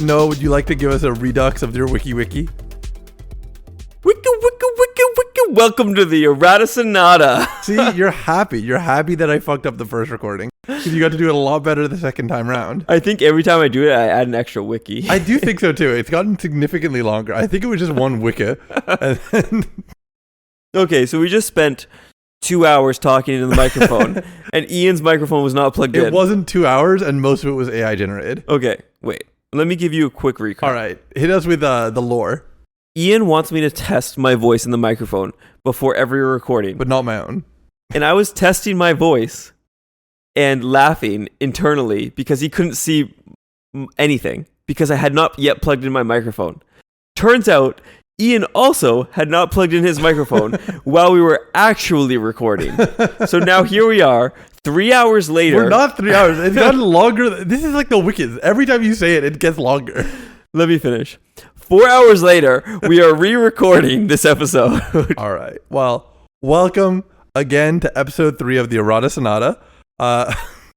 know, would you like to give us a redux of your wiki? Wicka, wicka, wicka, wicka. Welcome to the Errata Sonata. See, you're happy. You're happy that I fucked up the first recording. Because you got to do it a lot better the second time round. I think every time I do it, I add an extra wiki. I do think so too. It's gotten significantly longer. I think it was just one wicca. And then... Okay, so we just spent 2 hours talking into the microphone, and Ian's microphone was not plugged in. It wasn't 2 hours, and most of it was AI generated. Okay, wait. Let me give you a quick recap. All right. Hit us with the lore. Ian wants me to test my voice in the microphone before every recording. But not my own. And I was testing my voice and laughing internally because he couldn't see anything because I had not yet plugged in my microphone. Turns out Ian also had not plugged in his microphone while we were actually recording. So now here we are, 3 hours later. We're not 3 hours. It's gotten longer. This is like the Wicked. Every time you say it, it gets longer. Let me finish. 4 hours later, we are re-recording this episode. All right. Well, welcome again to episode 3 of the Errata Sonata.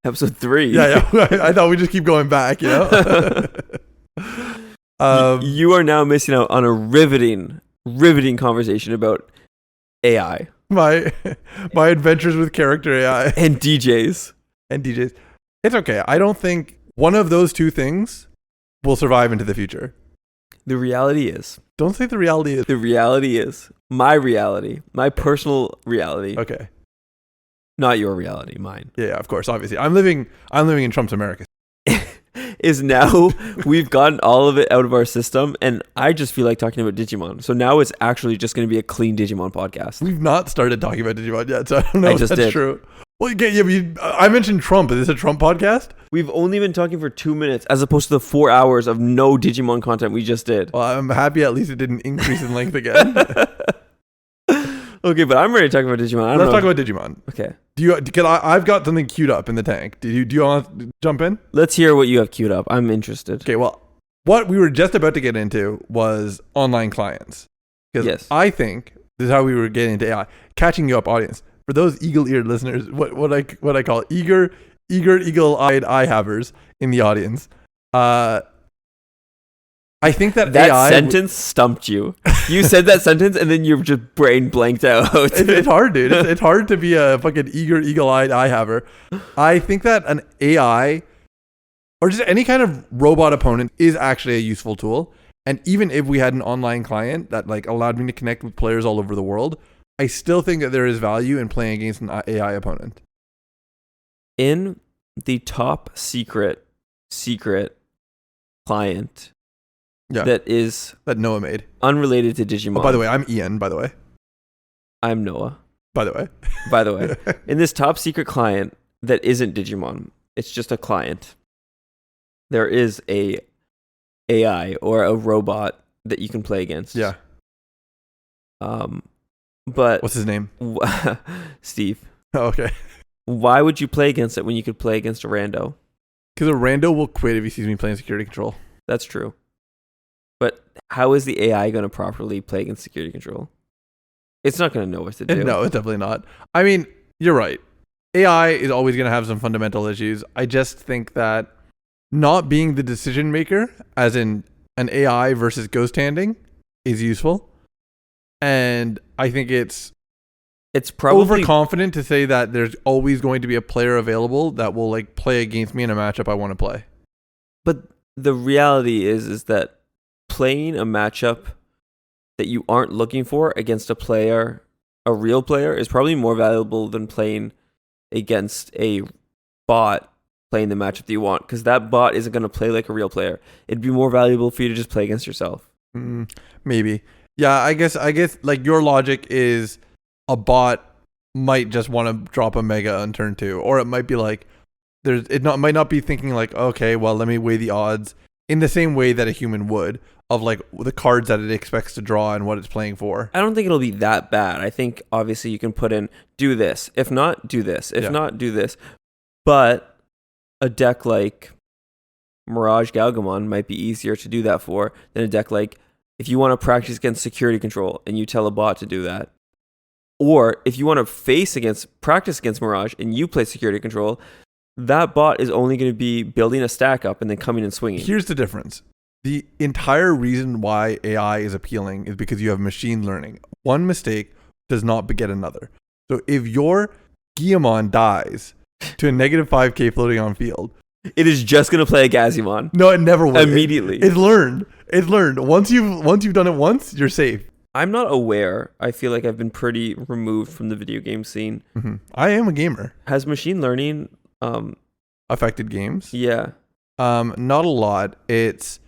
Episode 3? Yeah. I thought we'd just keep going back, you know? You are now missing out on a riveting conversation about AI. My adventures with character AI. And DJs. It's okay. I don't think one of those two things will survive into the future. The reality is. Don't say the reality is. The reality is. My reality. My personal reality. Okay. Not your reality, mine. Yeah, of course, obviously. I'm living in Trump's America. Is now we've gotten all of it out of our system, and I just feel like talking about Digimon. So now it's actually just going to be a clean Digimon podcast. We've not started talking about Digimon yet, so I don't know if that's did. true. Well, I mentioned Trump. Is this a Trump podcast? We've only been talking for 2 minutes as opposed to the 4 hours of no Digimon content we just did. Well, I'm happy at least it didn't increase in length again. Okay, but I'm ready to talk about Digimon. Let's talk about Digimon. Okay. I've got something queued up in the tank. Do you want to jump in? Let's hear what you have queued up. I'm interested. Okay, well, what we were just about to get into was online clients. Because yes. I think this is how we were getting into AI. Catching you up, audience. For those eagle-eared listeners, what I call eagle-eyed eye-havers in the audience, I think that AI sentence stumped you. You said that sentence and then your just brain blanked out. It's hard, dude. It's hard to be a fucking eagle-eyed eye-haver. I think that an AI or just any kind of robot opponent is actually a useful tool. And even if we had an online client that like allowed me to connect with players all over the world, I still think that there is value in playing against an AI opponent. In the top secret client that Noah made, unrelated to Digimon. Oh, by the way, I'm Ian, by the way. I'm Noah. By the way. In this top secret client that isn't Digimon, it's just a client. There is a AI or a robot that you can play against. Yeah. But what's his name? Steve. Oh, okay. Why would you play against it when you could play against a rando? Because a rando will quit if he sees me playing security control. That's true. But how is the AI going to properly play against security control? It's not going to know what to do. No, it's definitely not. I mean, you're right. AI is always going to have some fundamental issues. I just think that not being the decision maker, as in an AI versus ghost handing, is useful. And I think it's probably overconfident to say that there's always going to be a player available that will like play against me in a matchup I want to play. But the reality is that playing a matchup that you aren't looking for against a real player, is probably more valuable than playing against a bot playing the matchup that you want, because that bot isn't going to play like a real player. It'd be more valuable for you to just play against yourself. Maybe. Yeah, I guess like your logic is a bot might just want to drop a mega on turn 2, or it might be like might not be thinking like, okay, well, let me weigh the odds in the same way that a human would, of like the cards that it expects to draw and what it's playing for. I don't think it'll be that bad. I think obviously you can put in, do this. If not, do this. If not, do this. But a deck like Mirage Galgamon might be easier to do that for than a deck like, if you want to practice against security control and you tell a bot to do that. Or if you want to practice against Mirage and you play security control, that bot is only going to be building a stack up and then coming and swinging. Here's the difference. The entire reason why AI is appealing is because you have machine learning. One mistake does not beget another. So if your Guillemon dies to a negative 5k floating on field, it is just going to play a Gazimon. No, it never will. Immediately. It's learned. It's learned. Once you've done it once, you're safe. I'm not aware. I feel like I've been pretty removed from the video game scene. Mm-hmm. I am a gamer. Has machine learning affected games? Yeah. Not a lot. It's,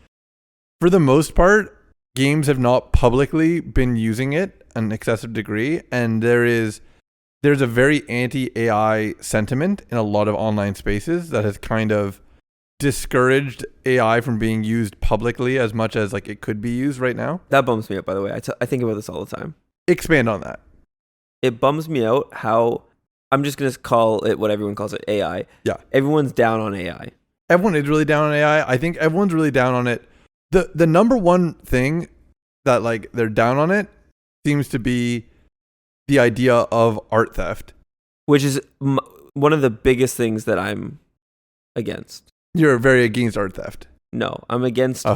for the most part, games have not publicly been using it an excessive degree, and there's a very anti-AI sentiment in a lot of online spaces that has kind of discouraged AI from being used publicly as much as like it could be used right now. That bums me out, by the way. I think about this all the time. Expand on that. It bums me out how, I'm just going to call it what everyone calls it, AI. Yeah. Everyone's down on AI. Everyone is really down on AI. I think everyone's really down on it. The number one thing that like they're down on it seems to be the idea of art theft, which is one of the biggest things that I'm against. You're very against art theft. No, I'm against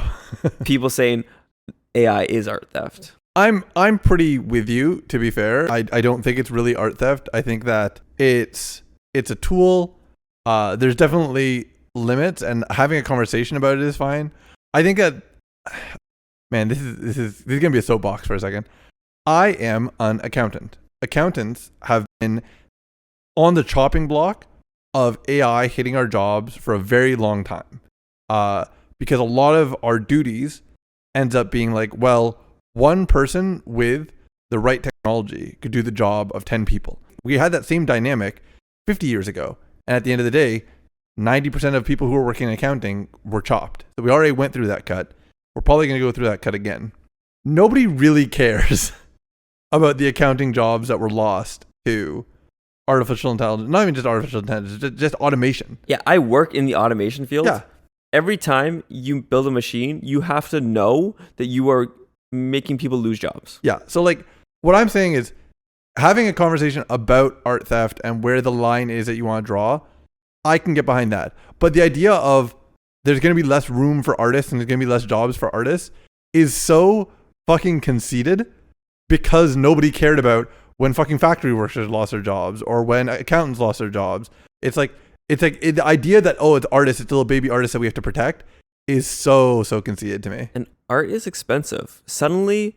people saying AI is art theft. I'm pretty with you, to be fair. I don't think it's really art theft. I think that it's a tool. There's definitely limits, and having a conversation about it is fine. I think that, man, this is gonna be a soapbox for a second. I am an accountant. Accountants have been on the chopping block of AI hitting our jobs for a very long time, because a lot of our duties ends up being like, well, one person with the right technology could do the job of 10 people. We had that same dynamic 50 years ago, and at the end of the day, 90% of people who were working in accounting were chopped. So we already went through that cut. We're probably going to go through that cut again. Nobody really cares about the accounting jobs that were lost to artificial intelligence. Not even just artificial intelligence, just automation. Yeah, I work in the automation field. Yeah. Every time you build a machine, you have to know that you are making people lose jobs. Yeah. So like what I'm saying is having a conversation about art theft and where the line is that you want to draw, I can get behind that. But the idea of there's going to be less room for artists and there's going to be less jobs for artists is so fucking conceited, because nobody cared about when fucking factory workers lost their jobs or when accountants lost their jobs. It's like the idea that, oh, it's artists, it's little baby artists that we have to protect is so conceited to me. And art is expensive. Suddenly,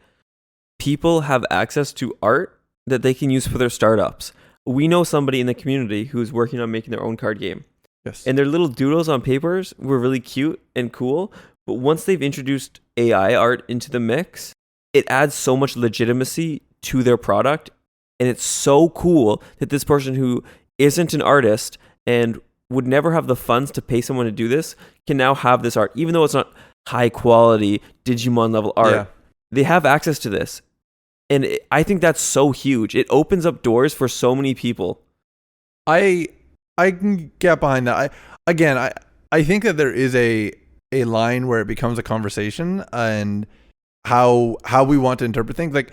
people have access to art that they can use for their startups. We know somebody in the community who's working on making their own card game. Yes. And their little doodles on papers were really cute and cool. But once they've introduced AI art into the mix, it adds so much legitimacy to their product. And it's so cool that this person who isn't an artist and would never have the funds to pay someone to do this can now have this art, even though it's not high quality Digimon level art. Yeah. They have access to this. And I think that's so huge. It opens up doors for so many people. I can get behind that. I think that there is a line where it becomes a conversation and how we want to interpret things. Like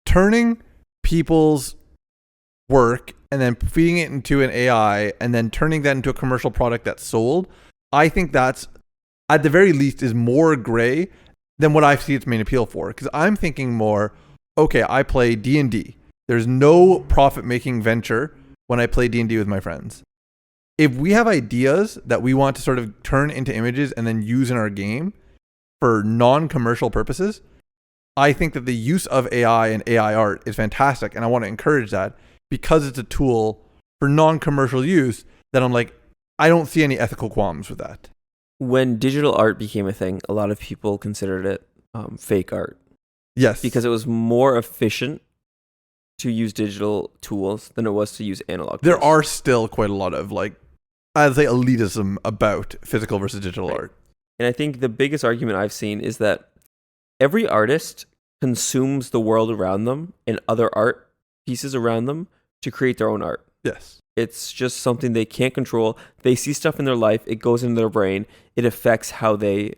turning people's work and then feeding it into an AI and then turning that into a commercial product that's sold. I think that's, at the very least, is more gray than what I see its main appeal for. Because I'm thinking more, okay, I play D&D. There's no profit-making venture when I play D&D with my friends. If we have ideas that we want to sort of turn into images and then use in our game for non-commercial purposes, I think that the use of AI and AI art is fantastic, and I want to encourage that because it's a tool for non-commercial use that I'm like, I don't see any ethical qualms with that. When digital art became a thing, a lot of people considered it fake art. Yes. Because it was more efficient to use digital tools than it was to use analog tools. There are still quite a lot of, like, I'd say elitism about physical versus digital art. And I think the biggest argument I've seen is that every artist consumes the world around them and other art pieces around them to create their own art. Yes. It's just something they can't control. They see stuff in their life. It goes into their brain. It affects how they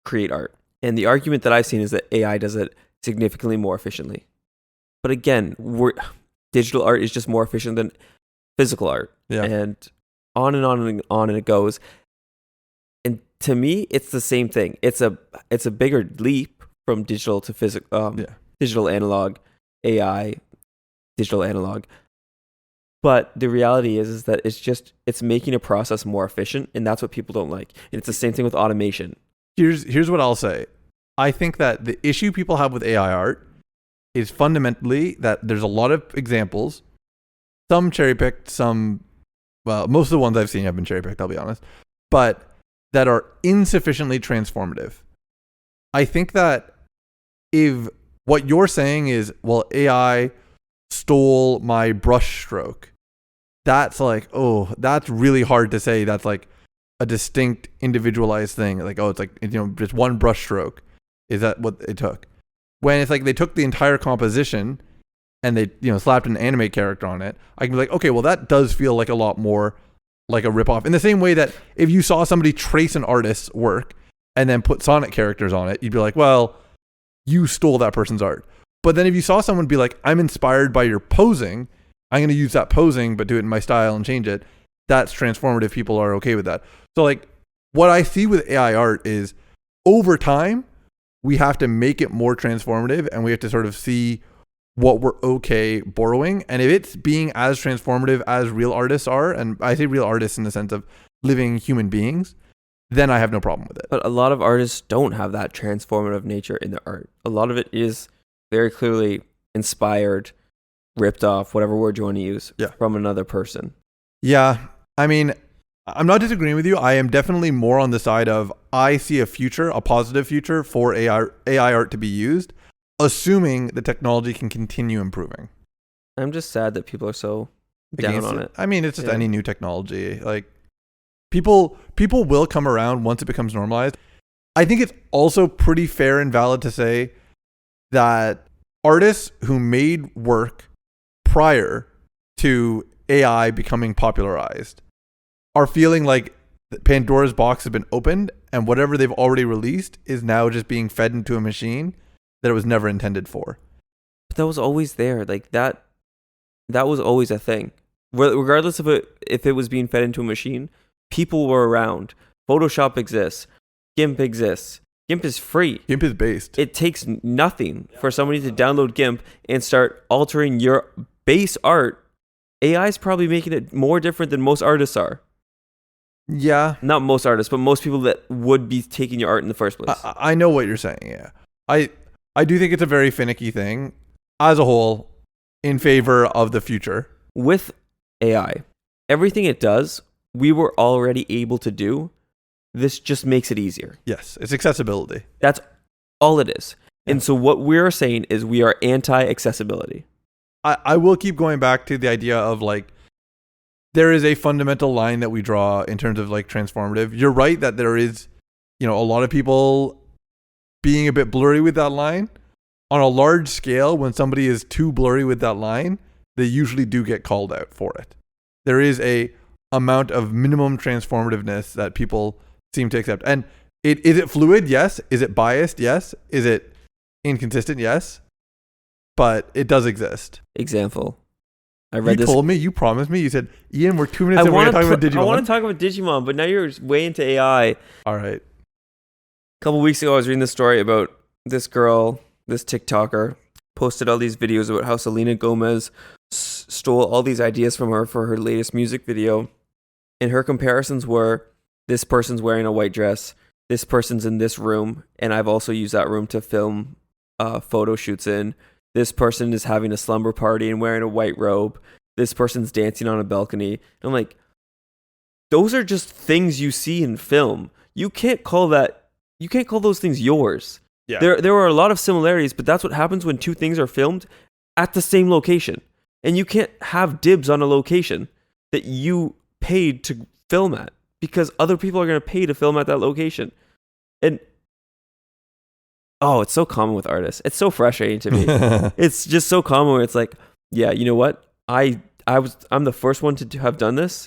create art. And the argument that I've seen is that AI does it significantly more efficiently. But again, digital art is just more efficient than physical art. Yeah. And on and on and on and it goes. And to me, it's the same thing. It's a bigger leap from digital to physical, digital analog, AI, digital analog. But the reality is that it's making a process more efficient, and that's what people don't like. And it's the same thing with automation. Here's what I'll say. I think that the issue people have with AI art is fundamentally that there's a lot of examples, some cherry-picked, most of the ones I've seen have been cherry-picked, I'll be honest, but that are insufficiently transformative. I think that if what you're saying is, well, AI stole my brush stroke, that's like, oh, that's really hard to say. That's like a distinct individualized thing. Like, oh, it's like, just one brush stroke. Is that what it took? When it's like they took the entire composition and they, slapped an anime character on it, I can be like, okay, well, that does feel like a lot more like a ripoff. In the same way that if you saw somebody trace an artist's work and then put Sonic characters on it, you'd be like, well, you stole that person's art. But then if you saw someone be like, I'm inspired by your posing, I'm going to use that posing, but do it in my style and change it, that's transformative. People are okay with that. So like what I see with AI art is over time, we have to make it more transformative and we have to sort of see what we're okay borrowing. And if it's being as transformative as real artists are, and I say real artists in the sense of living human beings, then I have no problem with it. But a lot of artists don't have that transformative nature in their art. A lot of it is very clearly inspired, ripped off, whatever word you want to use, from another person. Yeah. I mean, I'm not disagreeing with you. I am definitely more on the side of I see a positive future for AI art to be used, assuming the technology can continue improving. I'm just sad that people are so down on it. I mean, it's just any new technology. Like people will come around once it becomes normalized. I think it's also pretty fair and valid to say that artists who made work prior to AI becoming popularized are feeling like Pandora's box has been opened and whatever they've already released is now just being fed into a machine that it was never intended for. But that was always there. Like that was always a thing. Regardless of if it was being fed into a machine, people were around. Photoshop exists. GIMP exists. GIMP is free. GIMP is based. It takes nothing for somebody to download GIMP and start altering your base art. AI is probably making it more different than most artists are. Yeah. Not most artists, but most people that would be taking your art in the first place. I know what you're saying, yeah. I do think it's a very finicky thing, as a whole, in favor of the future. With AI, everything it does, we were already able to do. This just makes it easier. Yes, it's accessibility. That's all it is. Yeah. And so what we're saying is we are anti-accessibility. I will keep going back to the idea of like, there is a fundamental line that we draw in terms of like transformative. You're right that there is, a lot of people being a bit blurry with that line. On a large scale, when somebody is too blurry with that line, they usually do get called out for it. There is a amount of minimum transformativeness that people seem to accept. And is it fluid? Yes. Is it biased? Yes. Is it inconsistent? Yes. But it does exist. Example. You told me, you promised me, you said, Ian, we're 2 minutes and we're talking about Digimon. I want to talk about Digimon, but now you're way into AI. All right. A couple weeks ago, I was reading this story about this girl, this TikToker, posted all these videos about how Selena Gomez stole all these ideas from her for her latest music video. And her comparisons were, this person's wearing a white dress, this person's in this room, and I've also used that room to film photo shoots in. This person is having a slumber party and wearing a white robe. This person's dancing on a balcony. And I'm like, those are just things you see in film. You can't call those things yours. Yeah. There are a lot of similarities, but that's what happens when two things are filmed at the same location. And you can't have dibs on a location that you paid to film at because other people are going to pay to film at that location. And it's so common with artists. It's so frustrating to me. It's just so common where it's like, yeah, you know what? I'm the first one to have done this.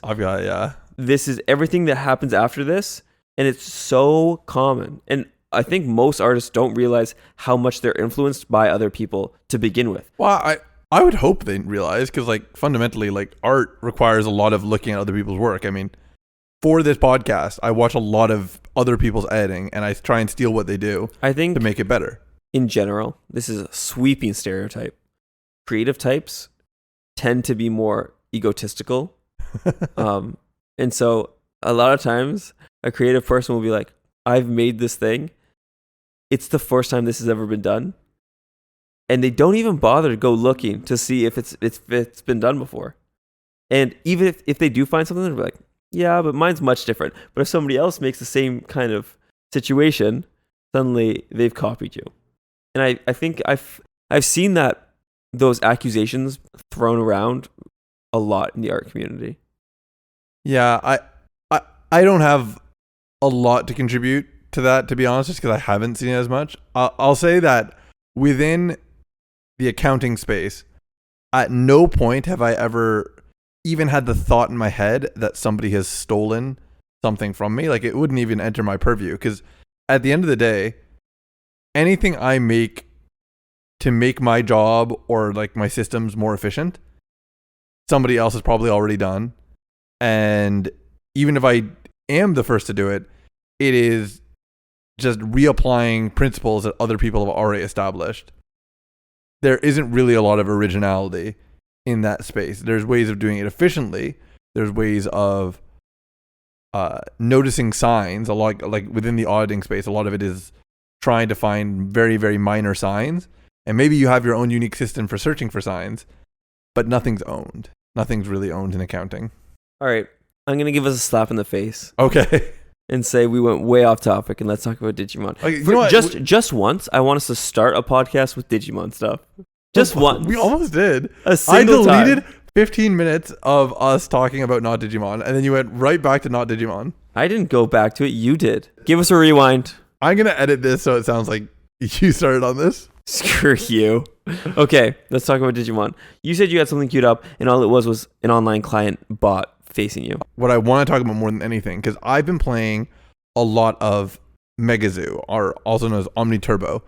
This is everything that happens after this, and it's so common. And I think most artists don't realize how much they're influenced by other people to begin with. Well, I would hope they realize, because like fundamentally, like art requires a lot of looking at other people's work. I mean, for this podcast, I watch a lot of other people's editing and I try and steal what they do I think to make it better. in general, this is a sweeping stereotype. Creative types tend to be more egotistical. And so a lot of times a creative person will be like, I've made this thing. It's the first time this has ever been done. And they don't even bother to go looking to see if it's been done before. And even if they do find something, they're like, yeah, but mine's much different. But if somebody else makes the same kind of situation, suddenly they've copied you. And I think I've seen those accusations thrown around a lot in the art community. Yeah, I don't have a lot to contribute to that, to be honest, just because I haven't seen it as much. I'll say that within the accounting space, at no point have I ever even had the thought in my head that somebody has stolen something from me. Like, it wouldn't even enter my purview, because at the end of the day, anything I make to make my job or like my systems more efficient, somebody else has probably already done. And even if I am the first to do it, it is just reapplying principles that other people have already established. There isn't really a lot of originality in that space. There's ways of doing it efficiently. There's ways of noticing signs. A lot, like within the auditing space, a lot of it is trying to find very, very minor signs. And maybe you have your own unique system for searching for signs, but nothing's owned. Nothing's really owned in accounting. All right, I'm going to give us a slap in the face. Okay. And say we went way off topic, and let's talk about Digimon. Okay, you know what? Just once, I want us to start a podcast with Digimon stuff. Just once. We almost did. A single I deleted time. 15 minutes of us talking about not Digimon, and then you went right back to not Digimon. I didn't go back to it. You did. Give us a rewind. I'm going to edit this so it sounds like you started on this. Screw you. Okay, let's talk about Digimon. You said you had something queued up, and all it was an online client bot facing you. What I want to talk about more than anything, because I've been playing a lot of Megazoo, or also known as Omni Turbo.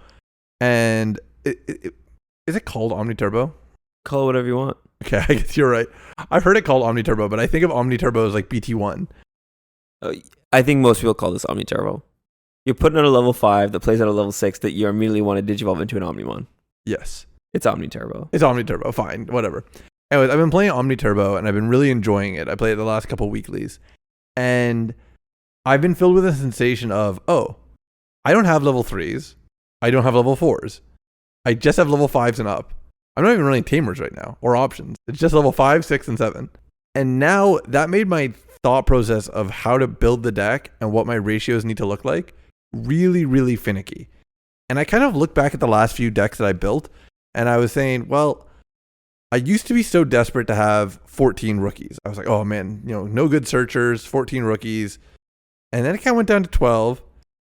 And is it called Omni Turbo? Call it whatever you want. Okay, I guess you're right. I've heard it called Omni Turbo, but I think of Omni Turbo as like BT1. I think most people call this Omni Turbo. You're putting out a level 5 that plays at a level 6 that you immediately want to digivolve into an Omnimon. Yes. It's Omni Turbo. It's Omni Turbo, fine, whatever. Anyways, I've been playing Omni Turbo, and I've been really enjoying it. I played it the last couple weeklies. And I've been filled with a sensation of, oh, I don't have level 3s. I don't have level 4s. I just have level 5s and up. I'm not even running tamers right now, or options. It's just level 5, 6, and 7. And now that made my thought process of how to build the deck and what my ratios need to look like really, really finicky. And I kind of look back at the last few decks that I built, and I was saying, well, I used to be so desperate to have 14 rookies. I was like, oh man, no good searchers, 14 rookies. And then it kind of went down to 12.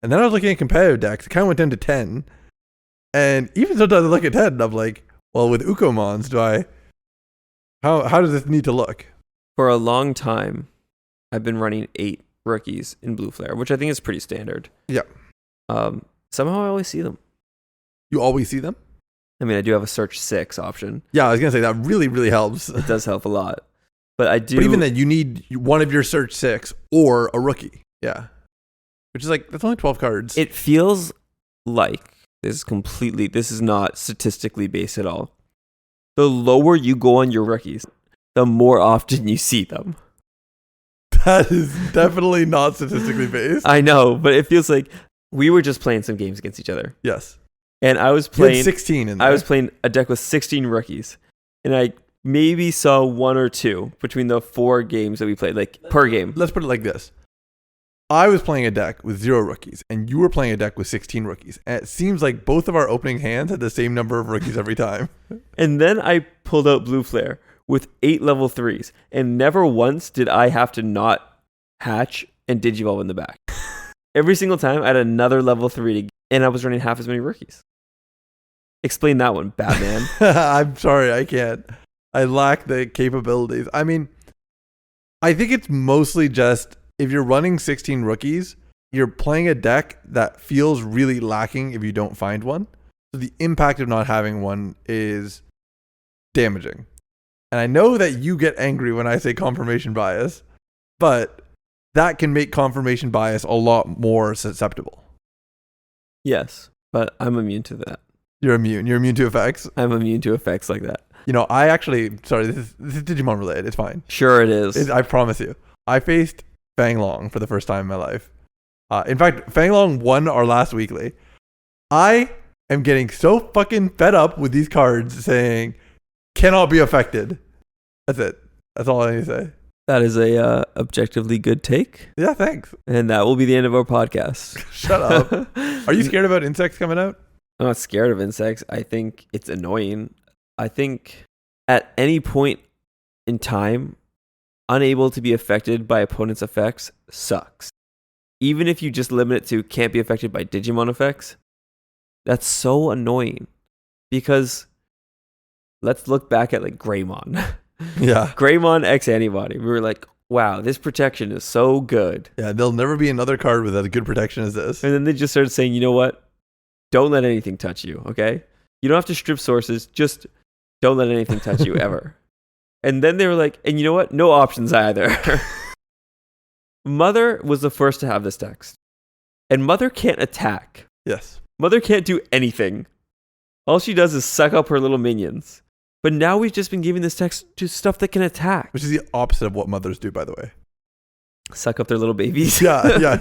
And then I was looking at competitive decks. It kind of went down to 10. And even sometimes I look at 10 and I'm like, well, with Ukomons, how does this need to look? For a long time, I've been running 8 rookies in Blue Flare, which I think is pretty standard. Yeah. Somehow I always see them. You always see them? I mean, I do have a search 6 option. Yeah, I was going to say that really, really helps. It does help a lot. But I do. But even then, you need one of your search 6 or a rookie. Yeah. Which is like, that's only 12 cards. It feels like this is not statistically based at all. The lower you go on your rookies, the more often you see them. That is definitely not statistically based. I know, but it feels like we were just playing some games against each other. Yes. And I was playing 16 in there. I was playing a deck with 16 rookies. And I maybe saw 1 or 2 between the 4 games that we played, like per game. Let's put it like this. I was playing a deck with 0 rookies, and you were playing a deck with 16 rookies. And it seems like both of our opening hands had the same number of rookies every time. And then I pulled out Blue Flare with 8 level 3s, and never once did I have to not hatch and digivolve in the back. Every single time I had another level 3 and I was running half as many rookies. Explain that one, Batman. I'm sorry, I can't. I lack the capabilities. I mean, I think it's mostly just if you're running 16 rookies, you're playing a deck that feels really lacking if you don't find one. So the impact of not having one is damaging. And I know that you get angry when I say confirmation bias, but that can make confirmation bias a lot more susceptible. Yes, but I'm immune to that. You're immune. You're immune to effects. I'm immune to effects like that. You know, I actually, sorry, this is Digimon related. It's fine. Sure it is. I promise you. I faced Fang Long for the first time in my life. In fact, Fang Long won our last weekly. I am getting so fucking fed up with these cards saying cannot be affected. That's it. That's all I need to say. That is a objectively good take. Yeah, thanks. And that will be the end of our podcast. Shut up. Are you scared about insects coming out? I'm not scared of insects. I think it's annoying. I think at any point in time, unable to be affected by opponent's effects sucks. Even if you just limit it to can't be affected by Digimon effects, that's so annoying. Because let's look back at like Greymon. Yeah. Greymon X Antibody. We were like, wow, this protection is so good. Yeah, there'll never be another card with as good protection as this. And then they just started saying, you know what? Don't let anything touch you, okay? You don't have to strip sources. Just don't let anything touch you ever. And then they were like, and you know what? No options either. Mother was the first to have this text. And Mother can't attack. Yes. Mother can't do anything. All she does is suck up her little minions. But now we've just been giving this text to stuff that can attack. Which is the opposite of what mothers do, by the way. Suck up their little babies. Yeah.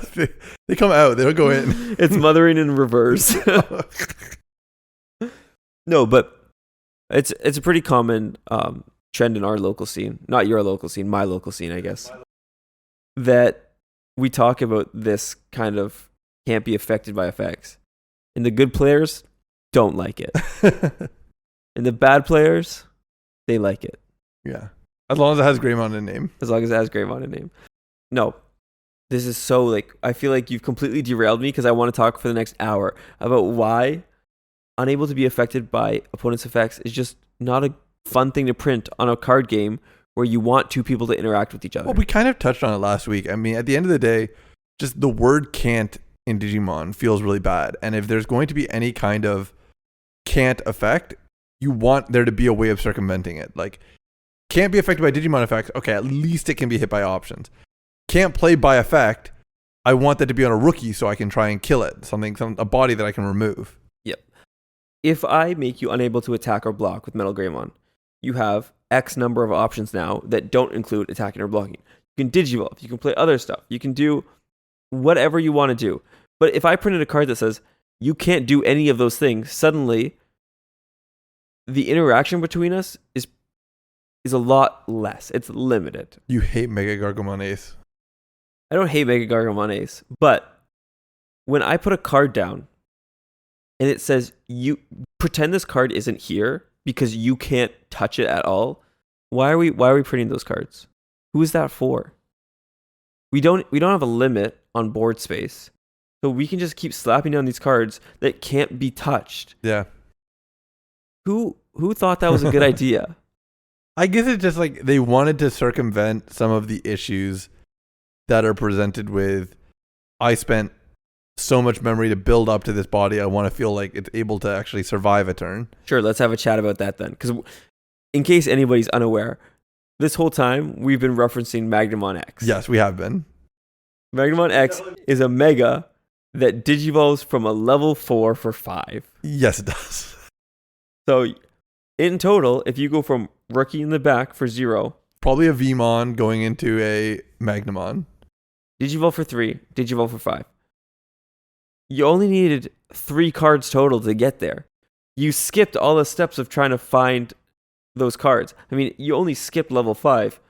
They come out. They don't go in. It's mothering in reverse. No, but it's a pretty common trend in our local scene. Not your local scene, my local scene, I guess. That we talk about this kind of can't be affected by effects. And the good players don't like it. And the bad players, they like it. Yeah. As long as it has Greymon in the name. As long as it has Greymon in the name. No. This is so, like, I feel like you've completely derailed me because I want to talk for the next hour about why unable to be affected by opponent's effects is just not a fun thing to print on a card game where you want two people to interact with each other. Well, we kind of touched on it last week. I mean, at the end of the day, just the word can't in Digimon feels really bad. And if there's going to be any kind of can't effect, you want there to be a way of circumventing it. Like, can't be affected by Digimon effects. Okay, at least it can be hit by options. Can't play by effect. I want that to be on a rookie so I can try and kill it. A body that I can remove. Yep. If I make you unable to attack or block with Metal Greymon, you have X number of options now that don't include attacking or blocking. You can Digivolve. You can play other stuff. You can do whatever you want to do. But if I printed a card that says you can't do any of those things, suddenly the interaction between us is a lot less. It's limited. You hate Mega Gargomon Ace. I don't hate Mega Gargomon Ace, but when I put a card down and it says you pretend this card isn't here because you can't touch it at all, why are we printing those cards? Who is that for? We don't have a limit on board space. So we can just keep slapping down these cards that can't be touched. Yeah. Who thought that was a good idea? I guess it's just like they wanted to circumvent some of the issues that are presented with, I spent so much memory to build up to this body. I want to feel like it's able to actually survive a turn. Sure, let's have a chat about that then. Because in case anybody's unaware, this whole time we've been referencing Magnamon X. Yes, we have been. Magnamon X is a mega that digivolves from a level 4 for 5. Yes, it does. So in total, if you go from rookie in the back for 0, probably a Vmon going into a Magnamon. Digivolve for 3, Digivolve for 5. You only needed 3 cards total to get there. You skipped all the steps of trying to find those cards. I mean, you only skipped level 5.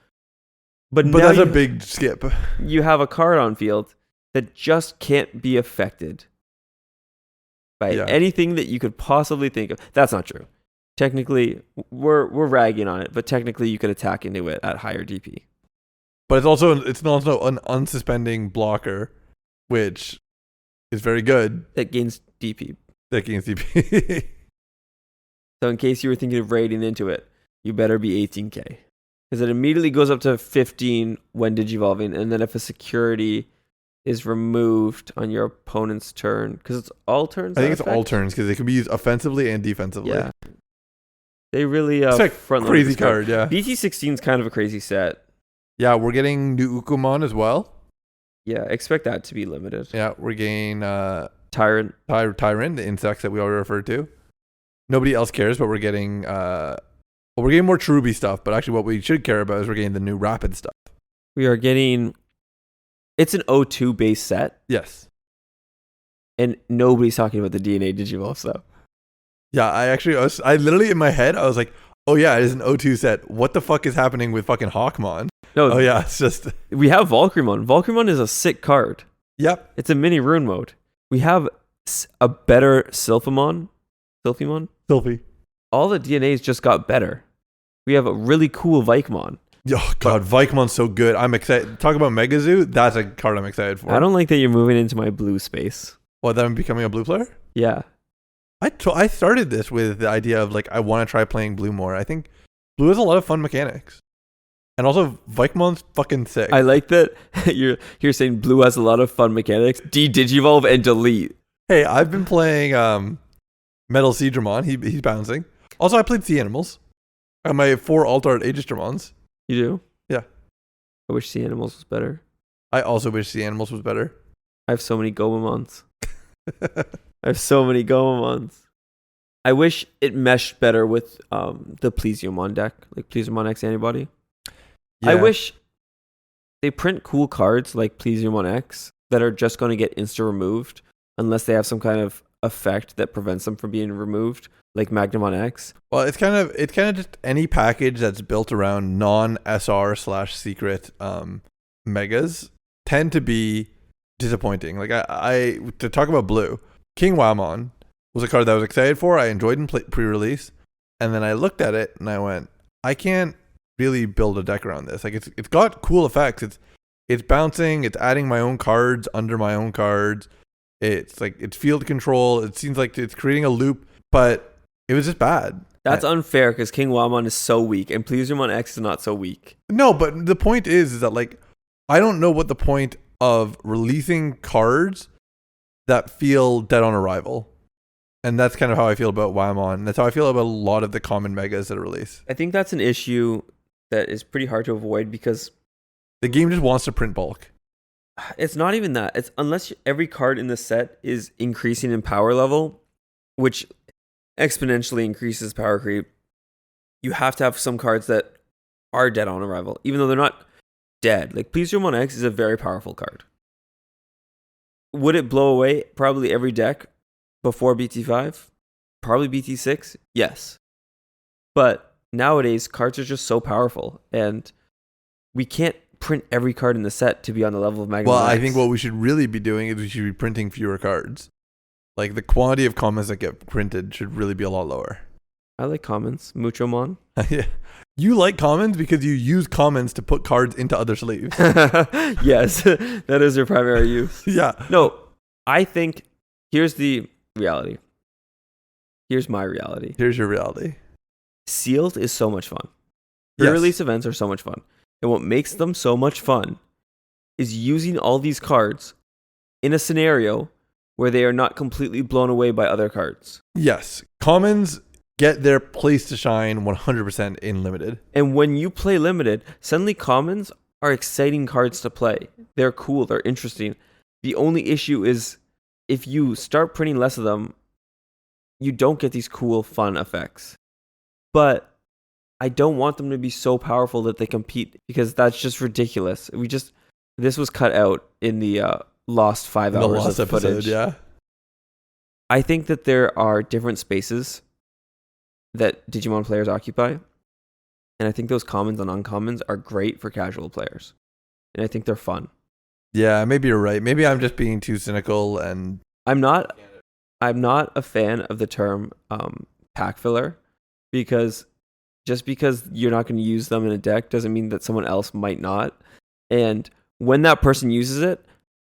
But now that's a big skip. You have a card on field that just can't be affected by anything that you could possibly think of. That's not true. Technically, we're ragging on it, but technically you could attack into it at higher DP. But it's also an unsuspending blocker, which is very good. That gains DP. So in case you were thinking of raiding into it, you better be 18k. Because it immediately goes up to 15 when digivolving, and then if a security is removed on your opponent's turn, because it's all turns. I think it's all turns because it can be used offensively and defensively. Yeah. They really it's a front crazy card, yeah. BT16 is kind of a crazy set. Yeah, we're getting new Ukumon as well. Yeah, expect that to be limited. Yeah, we're getting Tyrant. Tyrant, the insects that we already referred to. Nobody else cares, but we're getting we're getting more Cherubi stuff. But actually, what we should care about is we're getting the new Rapid stuff. We are getting. It's an O2 base set, Yes. and nobody's talking about the DNA Digivolve stuff. Yeah, I literally in my head, I was like, oh yeah, it is an O2 set. What the fuck is happening with fucking Hawkmon? No, Oh yeah, it's just. we have Valkyrmon. Valkyrmon is a sick card. Yep. It's a mini rune mode. We have a better Sylphimon. Filthy. All the DNAs just got better. We have a really cool Vikemon. Oh god, Vikmon's so good. I'm excited. Talk about Megazoo. That's a card I'm excited for. I don't like that you're moving into my blue space. What, that I'm becoming a blue player? Yeah. I started this with the idea of like I want to try playing blue more. I think blue has a lot of fun mechanics, and also Vikemon's fucking sick. I like that you're saying blue has a lot of fun mechanics. Digivolve and delete. Hey, I've been playing Metal Seedramon. He's bouncing. Also, I played Sea Animals. I have my 4 Alt Art Aegisdramons. You do? Yeah. I wish Sea Animals was better. I also wish Sea Animals was better. I have so many Gomamons. I have so many Gomamons. I wish it meshed better with the Plesiomon deck, like Plesiomon X Antibody. Yeah. I wish they print cool cards like Plesiomon X that are just going to get insta-removed unless they have some kind of effect that prevents them from being removed, like Magnamon X. Well, it's kind of just any package that's built around non-SR/secret megas tend to be disappointing. Like I to talk about blue, King Wowmon was a card that I was excited for. I enjoyed in pre-release, and then I looked at it and I went, I can't really build a deck around this. Like it's got cool effects. It's bouncing. It's adding my own cards under my own cards. It's like it's field control. It seems like it's creating a loop, but it was just bad. That's unfair because King Wowmon is so weak and Plesiomon X is not so weak. No, but the point is that like I don't know what the point of releasing cards that feel dead on arrival. And that's kind of how I feel about Wowmon. That's how I feel about a lot of the common megas that are released. I think that's an issue that is pretty hard to avoid because the game just wants to print bulk. It's not even that. It's unless every card in the set is increasing in power level, which exponentially increases power creep, you have to have some cards that are dead on arrival, even though they're not dead. Like Plesiomon X is a very powerful card. Would it blow away probably every deck before BT5? Probably BT6? Yes. But nowadays, cards are just so powerful, and we can't print every card in the set to be on the level of Magnum Well, X. I think what we should really be doing is we should be printing fewer cards. Like the quantity of commons that get printed should really be a lot lower. I like commons. Muchomon. Yeah. You like commons because you use commons to put cards into other sleeves. Yes, that is your primary use. Yeah. No, I think here's the reality. Here's my reality. Here's your reality. Sealed is so much fun. Yes. Pre-release events are so much fun. And what makes them so much fun is using all these cards in a scenario where they are not completely blown away by other cards. Yes. Commons get their place to shine 100% in limited. And when you play limited, suddenly commons are exciting cards to play. They're cool, they're interesting. The only issue is if you start printing less of them, you don't get these cool, fun effects. But I don't want them to be so powerful that they compete because that's just ridiculous. This was cut out in the lost 5 hours of footage. Yeah. I think that there are different spaces that Digimon players occupy. And I think those commons and uncommons are great for casual players. And I think they're fun. Yeah, maybe you're right. Maybe I'm just being too cynical and I'm not a fan of the term pack filler because just because you're not going to use them in a deck doesn't mean that someone else might not. And when that person uses it,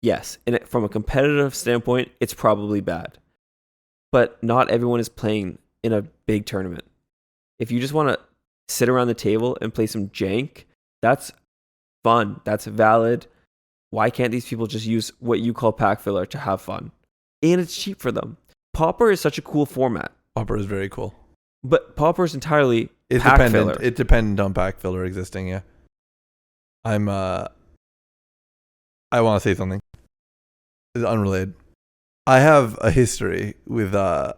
yes, from a competitive standpoint, it's probably bad. But not everyone is playing in a big tournament. If you just want to sit around the table and play some jank, that's fun. That's valid. Why can't these people just use what you call pack filler to have fun? And it's cheap for them. Pauper is such a cool format. Pauper is very cool. But Pauper is entirely It's pack dependent. filler. It's dependent on pack filler existing, yeah. I'm I want to say something. It's unrelated. I have a history with a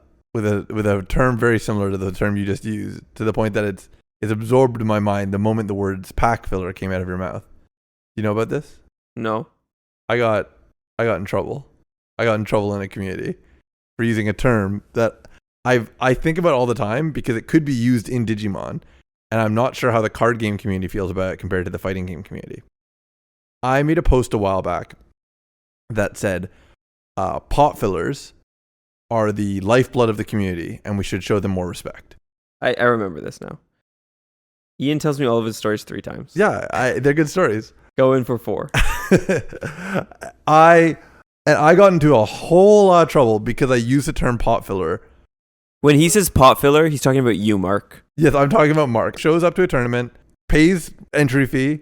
term very similar to the term you just used, to the point that it's absorbed in my mind the moment the words pack filler came out of your mouth. You know about this? No. I got in trouble. I got in trouble in a community for using a term that I think about all the time because it could be used in Digimon, and I'm not sure how the card game community feels about it compared to the fighting game community. I made a post a while back that said pot fillers are the lifeblood of the community, and we should show them more respect. I remember this now. Ian tells me all of his stories 3 times. Yeah, they're good stories. Go in for 4. I got into a whole lot of trouble because I used the term pot filler. When he says pot filler, he's talking about you, Mark. Yes, I'm talking about Mark. Shows up to a tournament, pays entry fee,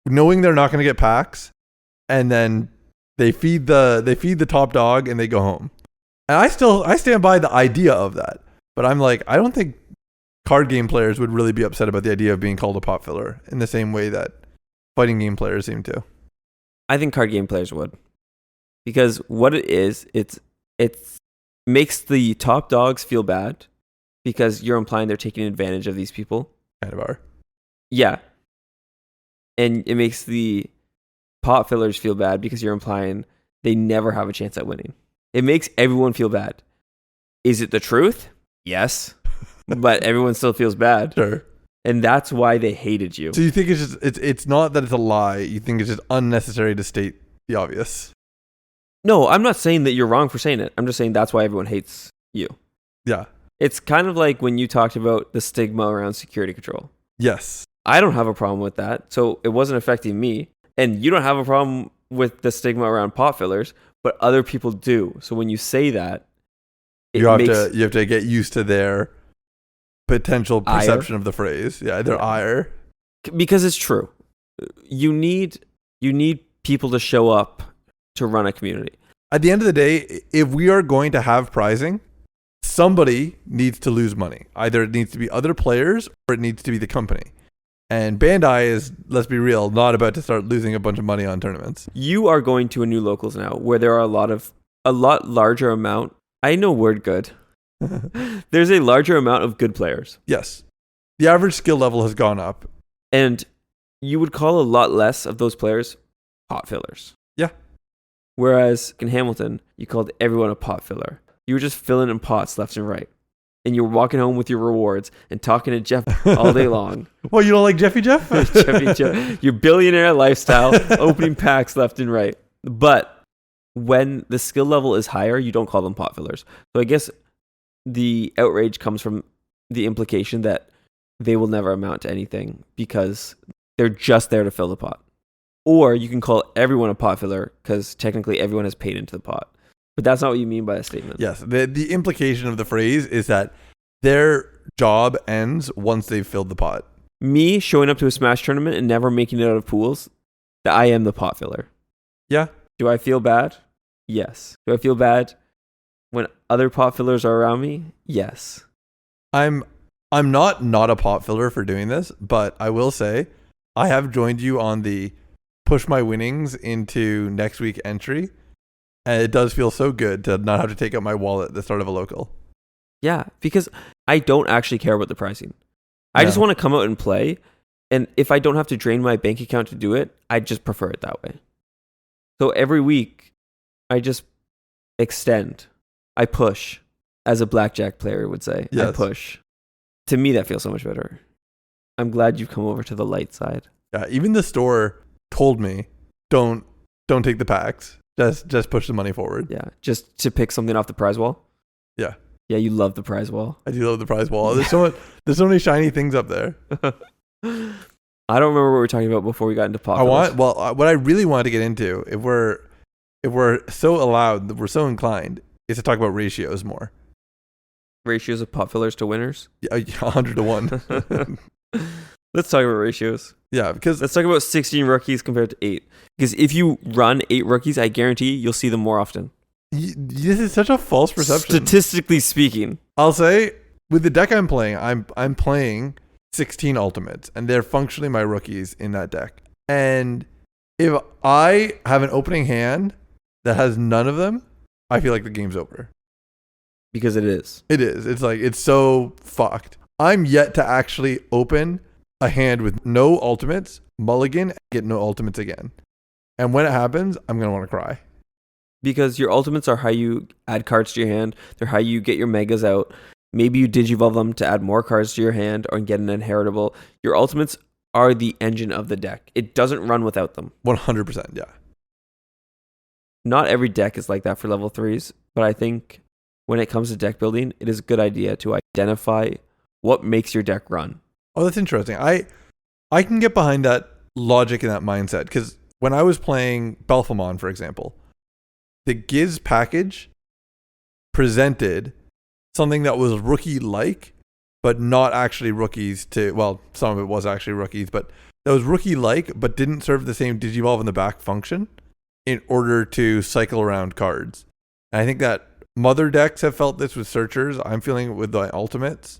knowing they're not going to get packs, and then they feed the top dog and they go home. And I stand by the idea of that. But I'm like, I don't think card game players would really be upset about the idea of being called a pot filler in the same way that fighting game players seem to. I think card game players would. Because what it is, it's makes the top dogs feel bad because you're implying they're taking advantage of these people. Kind of are. Yeah. And it makes the pot fillers feel bad because you're implying they never have a chance at winning. It makes everyone feel bad. Is it the truth? Yes. But everyone still feels bad. Sure. And that's why they hated you. So you think it's not that it's a lie, you think it's just unnecessary to state the obvious. No, I'm not saying that you're wrong for saying it. I'm just saying that's why everyone hates you. Yeah. It's kind of like when you talked about the stigma around security control. Yes. I don't have a problem with that. So it wasn't affecting me. And you don't have a problem with the stigma around pot fillers, but other people do. So when you say that, you have to get used to their potential perception ire of the phrase. Yeah, their ire. Because it's true. You need people to show up to run a community. At the end of the day, if we are going to have prizing, somebody needs to lose money. Either it needs to be other players or it needs to be the company. And Bandai is, let's be real, not about to start losing a bunch of money on tournaments. You are going to a new locals now where there are a lot larger amount. I know word good. There's a larger amount of good players. Yes. The average skill level has gone up. And you would call a lot less of those players pot fillers. Yeah. Whereas in Hamilton, you called everyone a pot filler. You were just filling in pots left and right. And you were walking home with your rewards and talking to Jeff all day long. Well, you don't like Jeffy Jeff? Jeffy Jeff. Your billionaire lifestyle, opening packs left and right. But when the skill level is higher, you don't call them pot fillers. So I guess the outrage comes from the implication that they will never amount to anything because they're just there to fill the pot. Or you can call everyone a pot filler because technically everyone has paid into the pot. But that's not what you mean by a statement. Yes. The implication of the phrase is that their job ends once they've filled the pot. Me showing up to a Smash tournament and never making it out of pools, that I am the pot filler. Yeah. Do I feel bad? Yes. Do I feel bad when other pot fillers are around me? Yes. I'm not a pot filler for doing this, but I will say I have joined you on the push my winnings into next week entry. And it does feel so good to not have to take out my wallet at the start of a local. Yeah, because I don't actually care about the pricing. I just want to come out and play. And if I don't have to drain my bank account to do it, I just prefer it that way. So every week, I just extend. I push, as a blackjack player would say. Yes. I push. To me, that feels so much better. I'm glad you've come over to the light side. Yeah, even the store told me, don't take the packs. Just push the money forward. Yeah, just to pick something off the prize wall. Yeah. Yeah, you love the prize wall. I do love the prize wall. There's so many shiny things up there. I don't remember what we were talking about before we got into pot. What I really wanted to get into, if we're so allowed, that we're so inclined, is to talk about ratios more. Ratios of pot fillers to winners? Yeah, 100 to 1. Let's talk about ratios. Yeah, because let's talk about 16 rookies compared to 8. Because if you run 8 rookies, I guarantee you'll see them more often. This is such a false perception. Statistically speaking, I'll say with the deck I'm playing, I'm playing 16 ultimates, and they're functionally my rookies in that deck. And If I have an opening hand that has none of them, I feel like the game's over. Because it is. It is. It's like, it's so fucked. I'm yet to actually open a hand with no ultimates, mulligan, and get no ultimates again. And when it happens, I'm going to want to cry. Because your ultimates are how you add cards to your hand. They're how you get your megas out. Maybe you digivolve them to add more cards to your hand or get an inheritable. Your ultimates are the engine of the deck. It doesn't run without them. 100%, yeah. Not every deck is like that for level 3s, but I think when it comes to deck building, it is a good idea to identify what makes your deck run. Oh, that's interesting. I can get behind that logic and that mindset, because when I was playing Belphemon, for example, the Giz package presented something that was rookie-like, but not actually rookies to, well, some of it was actually rookies, but that was rookie-like, but didn't serve the same Digivolve in the back function in order to cycle around cards. And I think that Mother decks have felt this with Searchers. I'm feeling it with the Ultimates.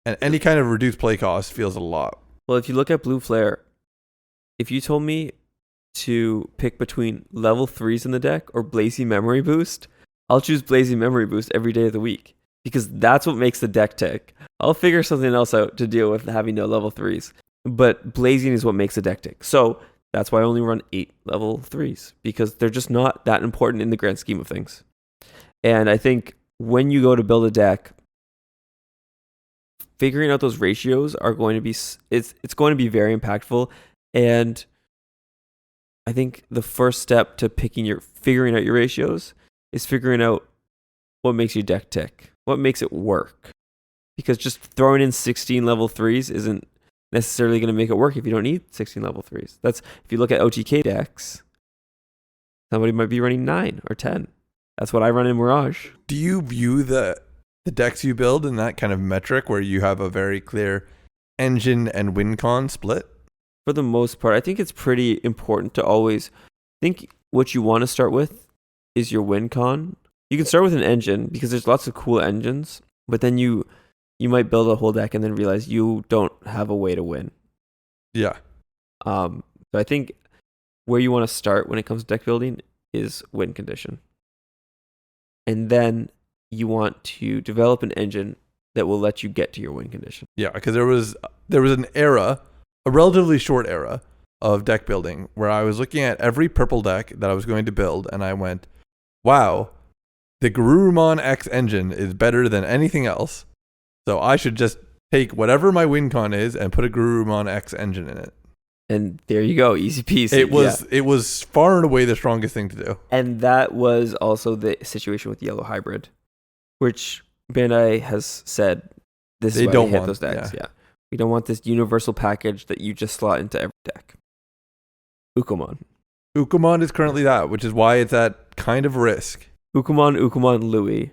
And any kind of reduced play cost feels a lot. Well, if you look at Blue Flare, if you told me to pick between level 3s in the deck or Blazy Memory Boost, I'll choose Blazy Memory Boost every day of the week because that's what makes the deck tick. I'll figure something else out to deal with having no level 3s, but blazing is what makes the deck tick. So that's why I only run 8 level 3s because they're just not that important in the grand scheme of things. And I think when you go to build a deck, figuring out those ratios are going to be it's going to be very impactful. And I think the first step to figuring out your ratios is figuring out what makes your deck tick, what makes it work. Because just throwing in 16 level 3s isn't necessarily going to make it work if you don't need 16 level 3s. That's if you look at OTK decks, somebody might be running 9 or 10. That's what I run in Mirage. Do you view the decks you build in that kind of metric where you have a very clear engine and win con split? For the most part, I think it's pretty important to always think what you want to start with is your win con. You can start with an engine because there's lots of cool engines, but then you might build a whole deck and then realize you don't have a way to win. Yeah. So I think where you want to start when it comes to deck building is win condition. And then you want to develop an engine that will let you get to your win condition. Yeah, because there was an era, a relatively short era of deck building where I was looking at every purple deck that I was going to build and I went, wow, the Garurumon X engine is better than anything else. So I should just take whatever my win con is and put a Garurumon X engine in it. And there you go, easy peasy. It was far and away the strongest thing to do. And that was also the situation with Yellow Hybrid, which Bandai has said this is why they hit those decks. Yeah. We don't want this universal package that you just slot into every deck. Ukomon is currently that, which is why it's at kind of risk. Ukomon, Louis.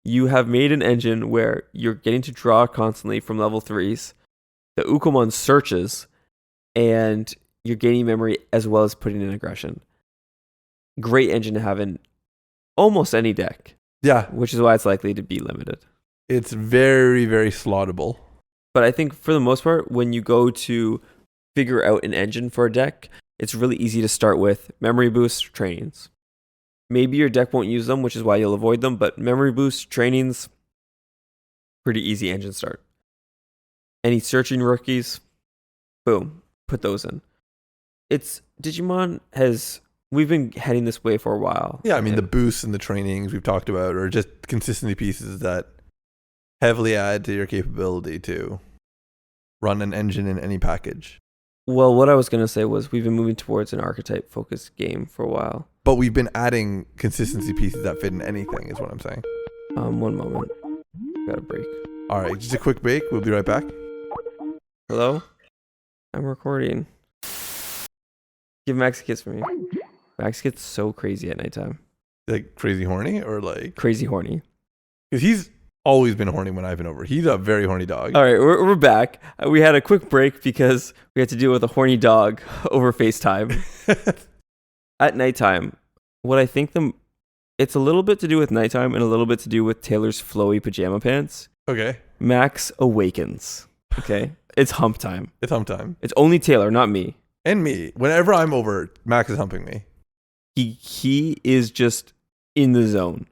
You have made an engine where you're getting to draw constantly from level 3s. The Ukomon searches, and you're gaining memory as well as putting in aggression. Great engine to have in almost any deck. Yeah. Which is why it's likely to be limited. It's very, very slottable. But I think for the most part, when you go to figure out an engine for a deck, it's really easy to start with memory boost trainings. Maybe your deck won't use them, which is why you'll avoid them, but memory boost trainings, pretty easy engine start. Any searching rookies, boom, put those in. We've been heading this way for a while. Yeah, I mean, the boosts and the trainings we've talked about are just consistency pieces that heavily add to your capability to run an engine in any package. Well, what I was going to say was we've been moving towards an archetype-focused game for a while. But we've been adding consistency pieces that fit in anything, is what I'm saying. One moment. Got a break. All right, just a quick break. We'll be right back. Hello? I'm recording. Give Max a kiss for me. Max gets so crazy at nighttime. Like crazy horny or like... Crazy horny. Because he's always been horny when I've been over. He's a very horny dog. All right, we're back. We had a quick break because we had to deal with a horny dog over FaceTime. At nighttime, what I think it's a little bit to do with nighttime and a little bit to do with Taylor's flowy pajama pants. Okay. Max awakens. Okay. It's hump time. It's hump time. It's only Taylor, not me. And me. Whenever I'm over, Max is humping me. He is just in the zone.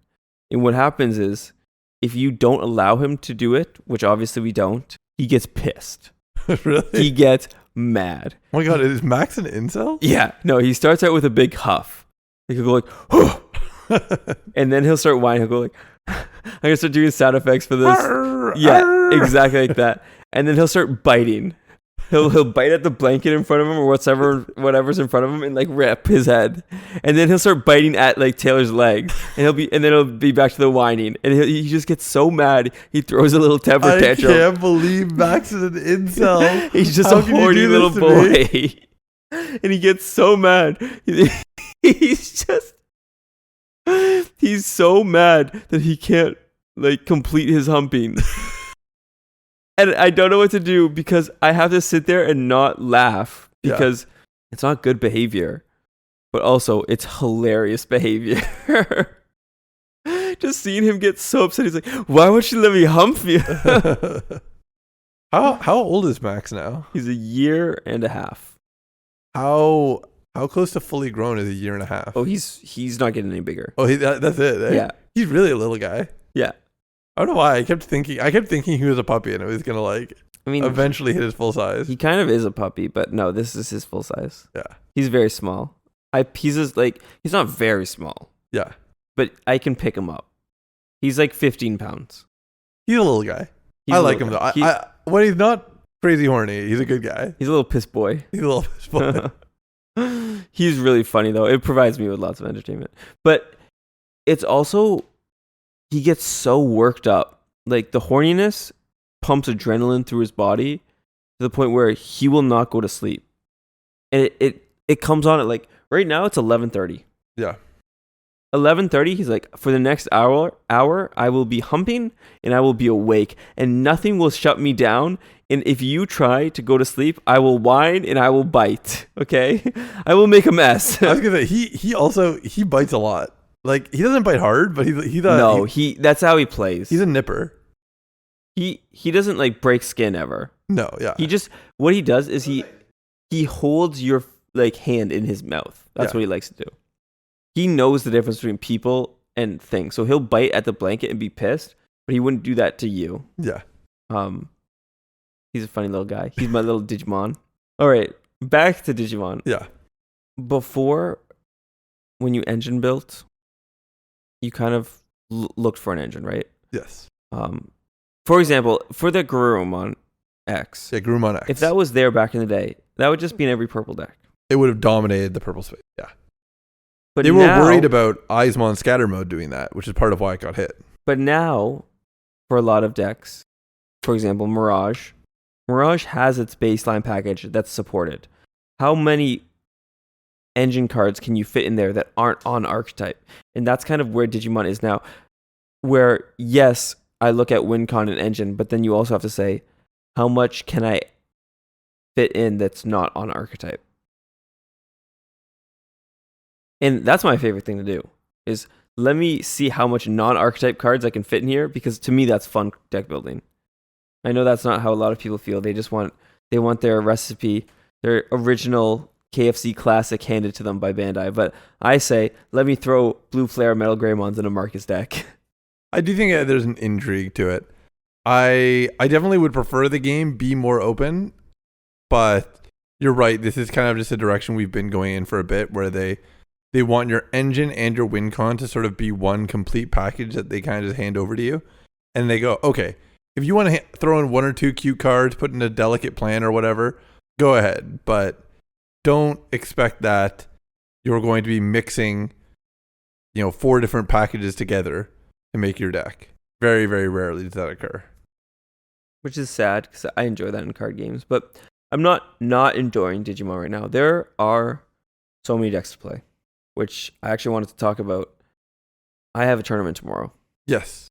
And what happens is, if you don't allow him to do it, which obviously we don't, he gets pissed. Really? He gets mad. Oh my god, is Max an incel? Yeah. No, he starts out with a big huff. He could go like, oh. And then he'll start whining. He'll go like, I'm going to start doing sound effects for this. Yeah, exactly like that. And then he'll start biting. He'll bite at the blanket in front of him or whatever's in front of him and like rip his head. And then he'll start biting at like Taylor's leg. And then he'll be back to the whining. And he just gets so mad. He throws a little temper tantrum. I can't believe Max is an incel. He's just a horny little boy. And he gets so mad. He's so mad that he can't like complete his humping. And I don't know what to do because I have to sit there and not laugh because it's not good behavior, but also it's hilarious behavior. Just seeing him get so upset, he's like, "Why won't you let me hump you?" How old is Max now? He's 1.5 years. How close to fully grown is 1.5 years? Oh, he's not getting any bigger. Oh, that's it. Eh? Yeah, he's really a little guy. Yeah. I don't know why. I kept thinking he was a puppy and it was gonna eventually hit his full size. He kind of is a puppy, but no, this is his full size. Yeah. He's very small. He's not very small. Yeah. But I can pick him up. He's like 15 pounds. He's a little guy. I like him though. When he's not crazy horny, he's a good guy. He's a little piss boy. He's really funny though. It provides me with lots of entertainment. But it's also, he gets so worked up. Like the horniness pumps adrenaline through his body to the point where he will not go to sleep. And it comes on at like, right now it's 11:30. Yeah. 11:30, he's like, for the next hour, I will be humping and I will be awake and nothing will shut me down. And if you try to go to sleep, I will whine and I will bite. Okay? I will make a mess. I was gonna say he bites a lot. Like he doesn't bite hard, but that's how he plays. He's a nipper. He doesn't like break skin ever. No, yeah. What he does is he holds your like hand in his mouth. That's what he likes to do. He knows the difference between people and things. So he'll bite at the blanket and be pissed, but he wouldn't do that to you. Yeah. He's a funny little guy. He's my little digimon. All right, back to Digimon. Yeah. Before, when you engine built, you kind of looked for an engine, right? Yes. For example, for the Garurumon X. Yeah, Garurumon X. If that was there back in the day, that would just be in every purple deck. It would have dominated the purple space. Yeah. But they were worried about Eismon scatter mode doing that, which is part of why it got hit. But now, for a lot of decks, for example, Mirage has its baseline package that's supported. How many engine cards can you fit in there that aren't on archetype? And that's kind of where Digimon is now, where, yes, I look at WinCon and engine, but then you also have to say, how much can I fit in that's not on archetype? And that's my favorite thing to do, is let me see how much non-archetype cards I can fit in here, because to me, that's fun deck building. I know that's not how a lot of people feel. They want their recipe, their original KFC classic handed to them by Bandai. But I say, let me throw Blue Flare Metal Greymons in a Marcus deck. I do think there's an intrigue to it. I definitely would prefer the game be more open, but you're right. This is kind of just a direction we've been going in for a bit, where they want your engine and your WinCon to sort of be one complete package that they kind of just hand over to you. And they go, okay, if you want to throw in one or two cute cards, put in a delicate plan or whatever, go ahead. But don't expect that you're going to be mixing, 4 different packages together to make your deck. Very, very rarely does that occur. Which is sad, because I enjoy that in card games. But I'm not enjoying Digimon right now. There are so many decks to play, which I actually wanted to talk about. I have a tournament tomorrow. Yes.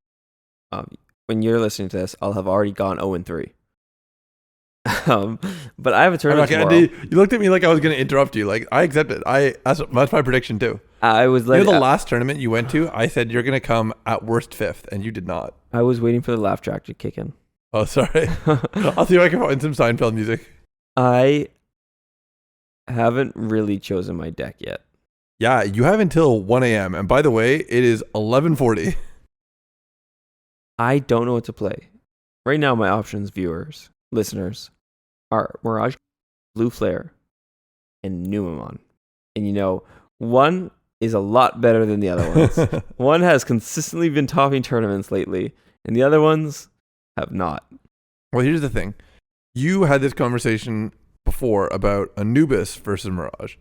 When you're listening to this, I'll have already gone 0-3. But I have a tournament tomorrow. You looked at me like I was going to interrupt you. Like, I accept it. That's my prediction too. I was like, the last tournament you went to, I said you're going to come at worst 5th, and you did not. I was waiting for the laugh track to kick in. Oh, sorry. I'll see if I can find some Seinfeld music. I haven't really chosen my deck yet. Yeah, you have until 1 a.m. And by the way, it is 11:40. I don't know what to play. Right now, my options, viewers, listeners, are Mirage, Blue Flare, and Numemon. And one is a lot better than the other ones. One has consistently been topping tournaments lately, and the other ones have not. Well, here's the thing. You had this conversation before about Anubis versus Mirage.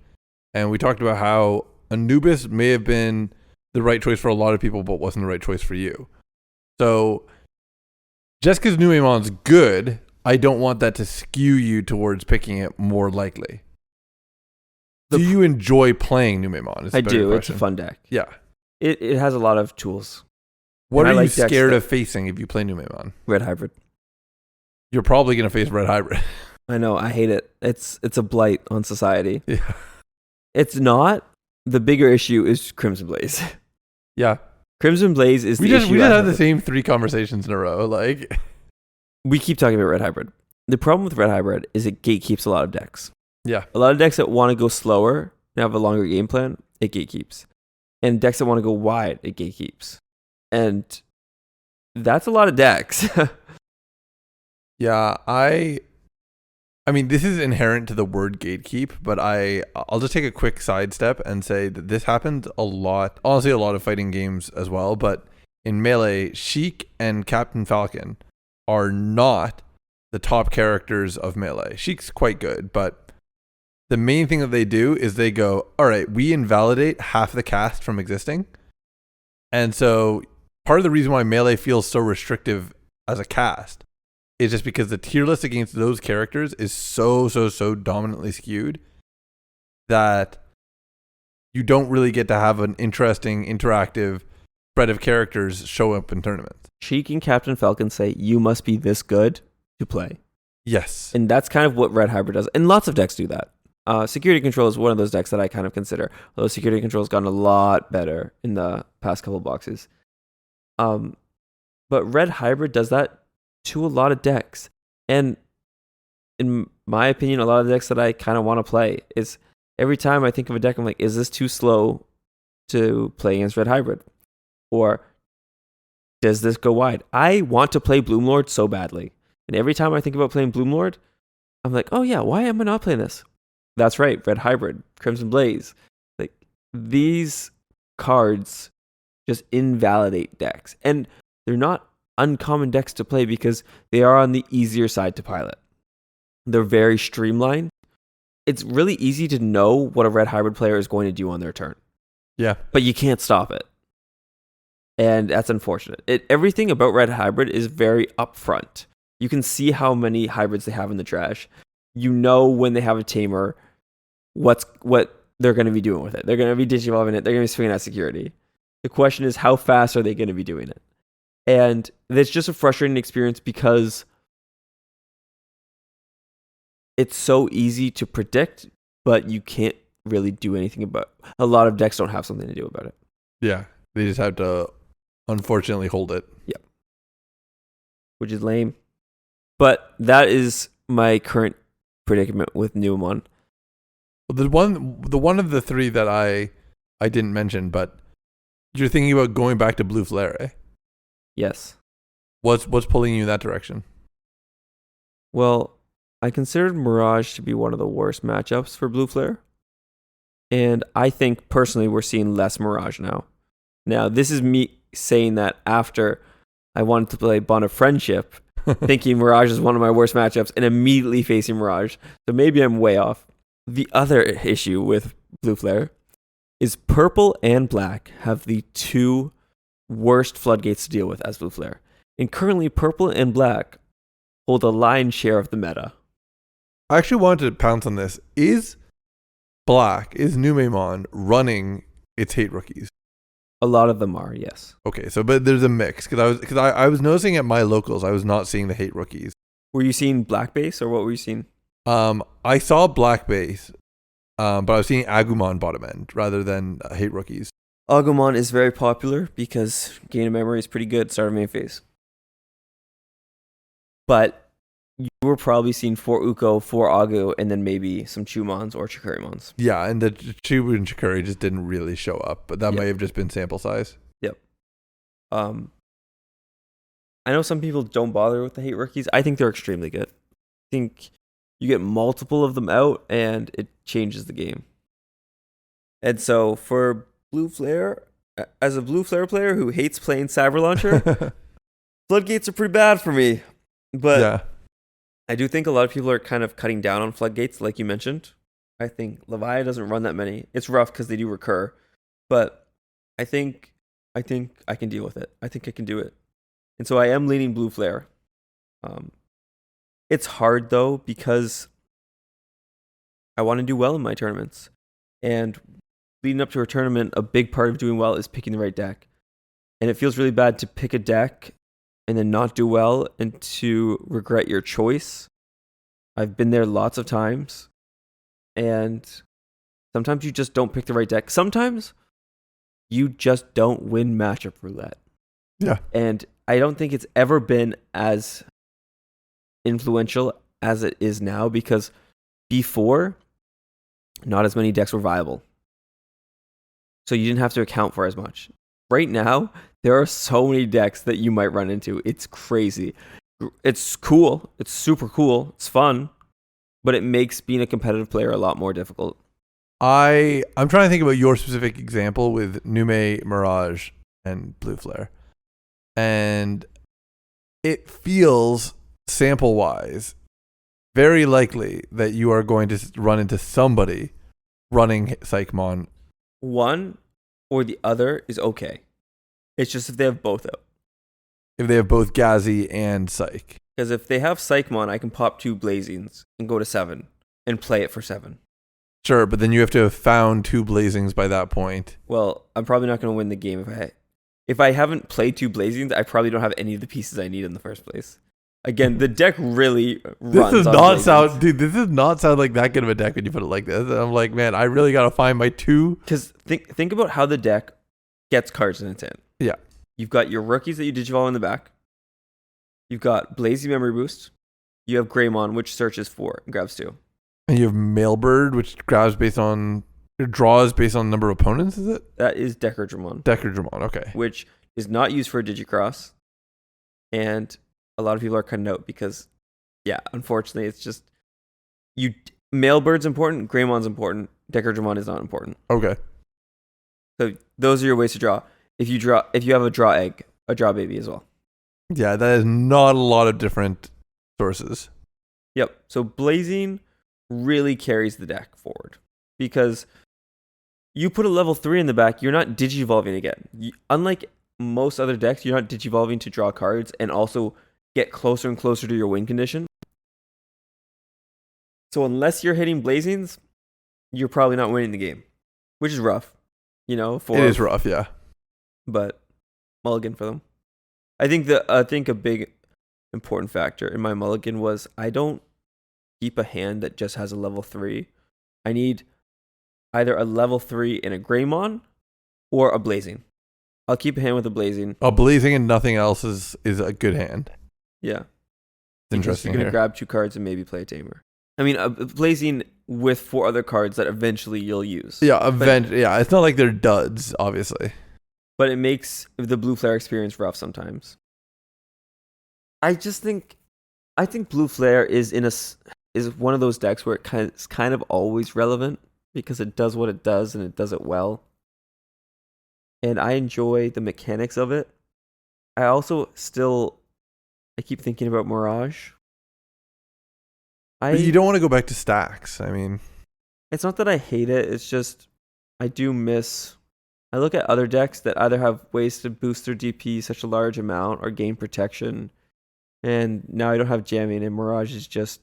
And we talked about how Anubis may have been the right choice for a lot of people, but wasn't the right choice for you. So just because Nuemon's good, I don't want that to skew you towards picking it more likely. Do you enjoy playing Numemon? I do. It's a fun deck. Yeah. It has a lot of tools. What are you scared of facing if you play Numemon? Red Hybrid. You're probably going to face Red Hybrid. I know. I hate it. It's a blight on society. Yeah. It's not. The bigger issue is Crimson Blaze. Yeah. Crimson Blaze is we the just issue. We just had the same 3 conversations in a row. We keep talking about Red Hybrid. The problem with Red Hybrid is it gatekeeps a lot of decks. Yeah. A lot of decks that want to go slower and have a longer game plan, it gatekeeps. And decks that want to go wide, it gatekeeps. And that's a lot of decks. Yeah, I mean, this is inherent to the word gatekeep, but I'll just take a quick sidestep and say that this happens a lot. Honestly, a lot of fighting games as well, but in Melee, Sheik and Captain Falcon are not the top characters of Melee. Sheik's quite good, but the main thing that they do is they go, all right, we invalidate half the cast from existing. And so part of the reason why Melee feels so restrictive as a cast is just because the tier list against those characters is so dominantly skewed that you don't really get to have an interesting, interactive spread of characters show up in tournaments. Sheik and Captain Falcon say, you must be this good to play. Yes. And that's kind of what Red Hybrid does. And lots of decks do that. Security Control is one of those decks that I kind of consider. Although Security Control has gotten a lot better in the past couple boxes. But Red Hybrid does that to a lot of decks. And in my opinion, a lot of the decks that I kind of want to play is every time I think of a deck, I'm like, is this too slow to play against Red Hybrid? Or does this go wide? I want to play Bloomlord so badly. And every time I think about playing Bloomlord, I'm like, oh yeah, why am I not playing this? That's right, Red Hybrid, Crimson Blaze. Like, these cards just invalidate decks. And they're not uncommon decks to play because they are on the easier side to pilot. They're very streamlined. It's really easy to know what a Red Hybrid player is going to do on their turn. Yeah. But you can't stop it. And that's unfortunate. Everything about Red Hybrid is very upfront. You can see how many hybrids they have in the trash. You know when they have a tamer, what they're going to be doing with it. They're going to be digivolving it. They're going to be swinging at security. The question is, how fast are they going to be doing it? And it's just a frustrating experience because it's so easy to predict, but you can't really do anything about it. A lot of decks don't have something to do about it. Yeah. They just have to, unfortunately, hold it. Yep. Which is lame. But that is my current predicament with Numemon. Well, the one of the 3 that I didn't mention, but you're thinking about going back to Blue Flare, eh? Yes. What's pulling you in that direction? Well, I considered Mirage to be one of the worst matchups for Blue Flare. And I think, personally, we're seeing less Mirage now. Now, this is me saying that after I wanted to play Bond of Friendship, thinking Mirage is one of my worst matchups, and immediately facing Mirage. So maybe I'm way off. The other issue with Blue Flare is purple and black have the 2 worst floodgates to deal with as Blue Flare. And currently, purple and black hold a lion's share of the meta. I actually wanted to pounce on this. Is Numemon running its hate rookies? A lot of them are, yes. Okay, so but there's a mix because I was noticing at my locals I was not seeing the hate rookies. Were you seeing black base or what were you seeing? I saw black base, but I was seeing Agumon bottom end rather than hate rookies. Agumon is very popular because gain of memory is pretty good start of main phase. But you were probably seeing 4 Uko, 4 Agu, and then maybe some Chumons or Chikurimons. Yeah, and the Chibu and Chikuri just didn't really show up, but that may have just been sample size. Yep. I know some people don't bother with the hate rookies. I think they're extremely good. I think you get multiple of them out, and it changes the game. And so for Blue Flare, as a Blue Flare player who hates playing Cyber Launcher, Floodgates are pretty bad for me. But Yeah. I do think a lot of people are kind of cutting down on Floodgates, like you mentioned. I think Leviathan doesn't run that many. It's rough because they do recur. But I think I can deal with it. I think I can do it. And so I am leaning Blue Flare. It's hard, though, because I want to do well in my tournaments. And leading up to a tournament, a big part of doing well is picking the right deck. And it feels really bad to pick a deck and then not do well and to regret your choice. I've been there lots of times. And sometimes you just don't pick the right deck. Sometimes you just don't win matchup roulette. Yeah. And I don't think it's ever been as influential as it is now, because before, not as many decks were viable. So you didn't have to account for as much. Right now, there are so many decks that you might run into. It's crazy. It's cool. It's super cool. It's fun. But it makes being a competitive player a lot more difficult. I'm trying to think about your specific example with Nume, Mirage, and Blue Flare. And it feels, sample-wise, very likely that you are going to run into somebody running Psychmon. One or the other is okay. It's just if they have both out. If they have both Gazi and Psych. Because if they have Psychmon, I can pop 2 Blazings and go to 7 and play it for 7. Sure, but then you have to have found 2 Blazings by that point. Well, I'm probably not going to win the game if I haven't played 2 Blazings. I probably don't have any of the pieces I need in the first place. Again, the deck really runs. This does not sound like that good of a deck when you put it like this. And I'm like, man, I really got to find my 2. Because think about how the deck gets cards in its hand. Yeah. You've got your rookies that you digivolve in the back. You've got Blazy Memory Boost. You have Greymon, which searches 4 and grabs 2. And you have Mailbird, which draws based on number of opponents, is it? That is Decardramon. Decardramon, okay. Which is not used for a Digicross. And a lot of people are cutting out because, yeah, unfortunately, it's just Mailbird's important, Greymon's important, Decardramon is not important. Okay. So those are your ways to draw. If you have a draw egg, a draw baby as well. Yeah, that is not a lot of different sources. Yep. So Blazing really carries the deck forward because you put a level 3 in the back, you're not digivolving again. Unlike most other decks, you're not digivolving to draw cards and also get closer and closer to your win condition. So unless you're hitting Blazings, you're probably not winning the game, which is rough. It is rough, yeah. But mulligan for them. I think a big important factor in my mulligan was I don't keep a hand that just has a level 3. I need either a level 3 in a Greymon or a Blazing. I'll keep a hand with a Blazing. A Blazing and nothing else is a good hand. Yeah. It's interesting. You're going to grab 2 cards and maybe play a Tamer. I mean, a Blazing with 4 other cards that eventually you'll use. Yeah, it's not like they're duds, obviously. But it makes the Blue Flare experience rough sometimes. I think Blue Flare is one of those decks where it's kind of always relevant because it does what it does and it does it well. And I enjoy the mechanics of it. I also I keep thinking about Mirage. But you don't want to go back to stacks. I mean, it's not that I hate it. It's just I do miss. I look at other decks that either have ways to boost their DP such a large amount or gain protection. And now I don't have jamming, and Mirage is just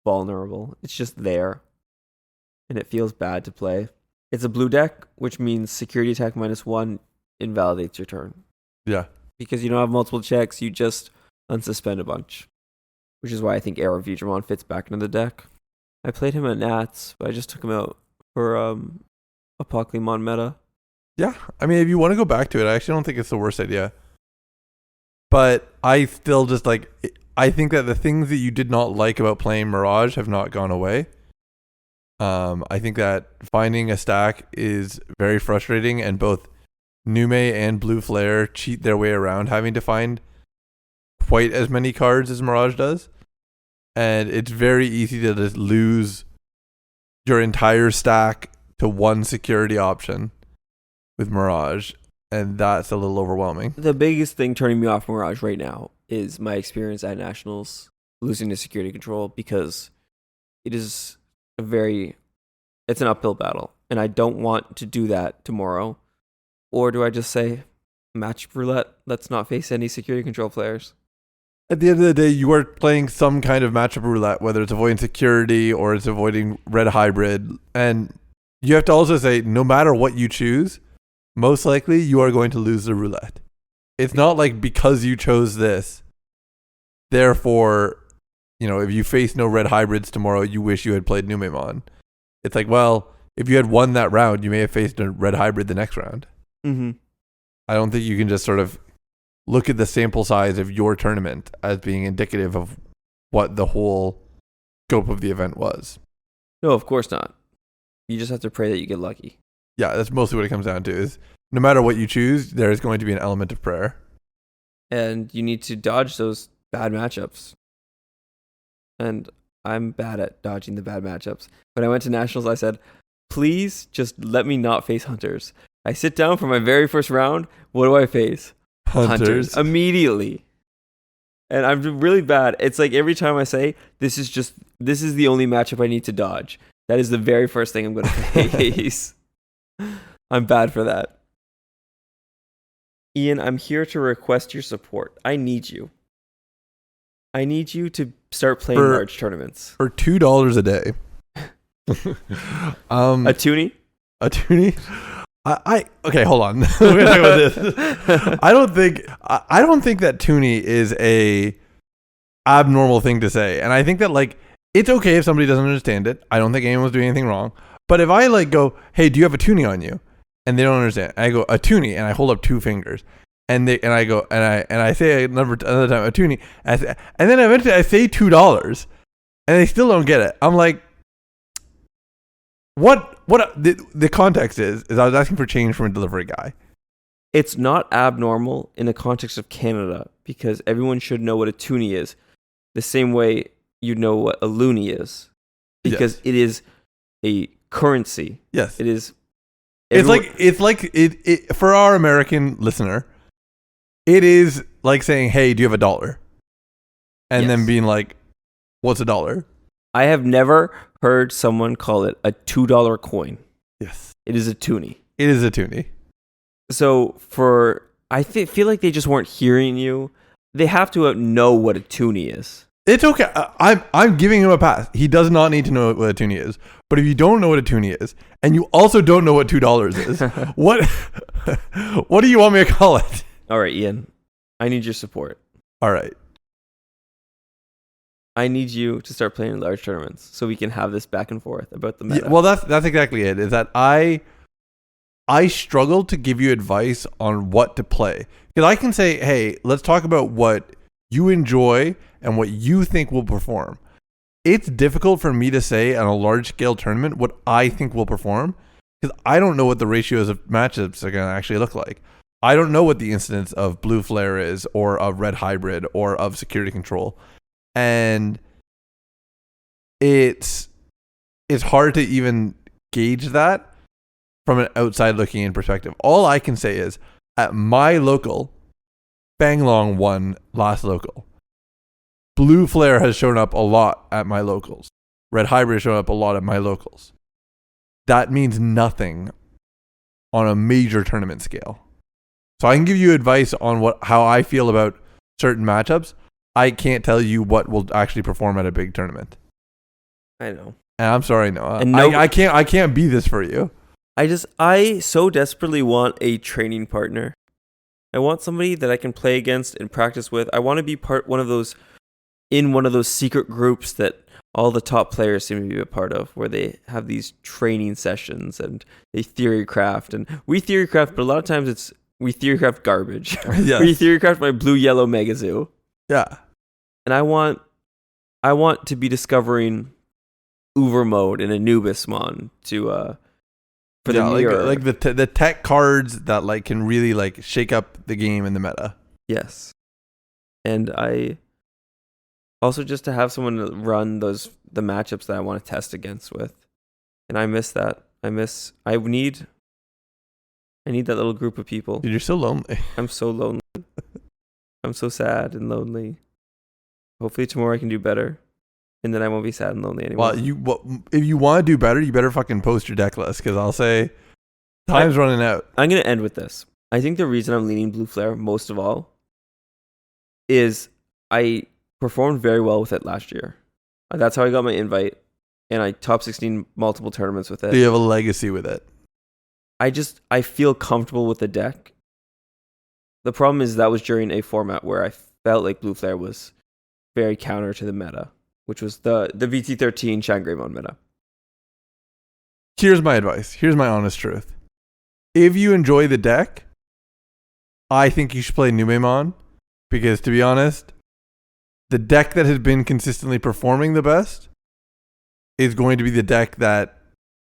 vulnerable. It's just there. And it feels bad to play. It's a blue deck, which means security attack -1 invalidates your turn. Yeah. Because you don't have multiple checks, you just unsuspend a bunch. Which is why I think Arrow Vudramon fits back into the deck. I played him at Nats, but I just took him out for a Pokemon meta. Yeah, I mean, if you want to go back to it, I actually don't think it's the worst idea. But I still just I think that the things that you did not like about playing Mirage have not gone away. I think that finding a stack is very frustrating, and both Nume and Blue Flare cheat their way around having to find quite as many cards as Mirage does. And it's very easy to just lose your entire stack to one security option with Mirage, and that's a little overwhelming. The biggest thing turning me off Mirage right now is my experience at Nationals losing to security control, because it is it's an uphill battle, and I don't want to do that tomorrow. Or do I just say, match roulette, let's not face any security control players? At the end of the day, you are playing some kind of matchup roulette, whether it's avoiding security or it's avoiding red hybrid. And you have to also say, no matter what you choose, most likely you are going to lose the roulette. It's not like because you chose this, therefore, if you face no red hybrids tomorrow, you wish you had played Numemon. It's like, well, if you had won that round, you may have faced a red hybrid the next round. Mm-hmm. I don't think you can just sort of look at the sample size of your tournament as being indicative of what the whole scope of the event was. No, of course not. You just have to pray that you get lucky. Yeah, that's mostly what it comes down to, is no matter what you choose, there is going to be an element of prayer. And you need to dodge those bad matchups. And I'm bad at dodging the bad matchups. When I went to Nationals, I said, please just let me not face Hunters. I sit down for my very first round. What do I face? Hunters. Immediately. And I'm really bad. It's like every time I say, this is the only matchup I need to dodge. That is the very first thing I'm going to face. I'm bad for that. Ian, I'm here to request your support. I need you. I need you to start playing large tournaments. For $2 a day. A toonie? A toonie? Okay, hold on. We're gonna talk about this. I don't think that toonie is a abnormal thing to say, and I think that it's okay if somebody doesn't understand it. I don't think anyone's doing anything wrong. But if I go, hey, do you have a toonie on you? And they don't understand. I go, a toonie, and I hold up two fingers. And I say another time, a toonie. And then eventually I say $2, and they still don't get it. I'm like, what the context is I was asking for change from a delivery guy. It's not abnormal in the context of Canada, because everyone should know what a toonie is, the same way you know what a loonie is, because It is a currency. Yes, it is. It's like for our American listener, it is like saying, "Hey, do you have a dollar?" And then being like, "What's a dollar?" I have never heard someone call it a $2 coin. Yes, it is a toonie. It is a toonie. So I feel like they just weren't hearing you. They have to know what a toonie is. It's okay. I'm giving him a pass. He does not need to know what a toonie is. But if you don't know what a toonie is, and you also don't know what $2 is, what do you want me to call it? All right, Ian. I need your support. All right. I need you to start playing in large tournaments so we can have this back and forth about the meta. Yeah, well, that's exactly it. Is that I struggle to give you advice on what to play, because I can say, hey, let's talk about what you enjoy and what you think will perform. It's difficult for me to say on a large scale tournament what I think will perform, because I don't know what the ratios of matchups are going to actually look like. I don't know what the incidence of blue flare is, or of red hybrid, or of security control. And it's hard to even gauge that from an outside looking in perspective. All I can say is, at my local, Banglong won last local. Blue flare has shown up a lot at my locals. Red hybrid has shown up a lot at my locals. That means nothing on a major tournament scale. So I can give you advice on how I feel about certain matchups. I can't tell you what will actually perform at a big tournament. I know. And I'm sorry, Noah. I can't be this for you. I so desperately want a training partner. I want somebody that I can play against and practice with. I want to be one of those secret groups that all the top players seem to be a part of, where they have these training sessions and they theorycraft. And we theorycraft, but a lot of times we theorycraft garbage. Yes. We theorycraft my blue-yellow Megazoo. Yeah. And I want to be discovering Uber mode and Anubismon to for the mirror. like the tech cards that like can really like shake up the game in the meta. Yes. And I also just to have someone to run the matchups that I want to test against with. And I miss that. I need that little group of people. Dude, you're so lonely. I'm so lonely. I'm so sad and lonely. Hopefully tomorrow I can do better. And then I won't be sad and lonely anymore. Well, if you want to do better, you better fucking post your deck list, because I'll say time's running out. I'm going to end with this. I think the reason I'm leaning Blue Flare most of all is I performed very well with it last year. That's how I got my invite, and I top 16 multiple tournaments with it. Do you have a legacy with it? I feel comfortable with the deck. The problem is that was during a format where I felt like Blue Flare was very counter to the meta, which was the VT13 Shan Greymon meta. Here's my advice. Here's my honest truth. If you enjoy the deck, I think you should play Numemon, because to be honest, the deck that has been consistently performing the best is going to be the deck that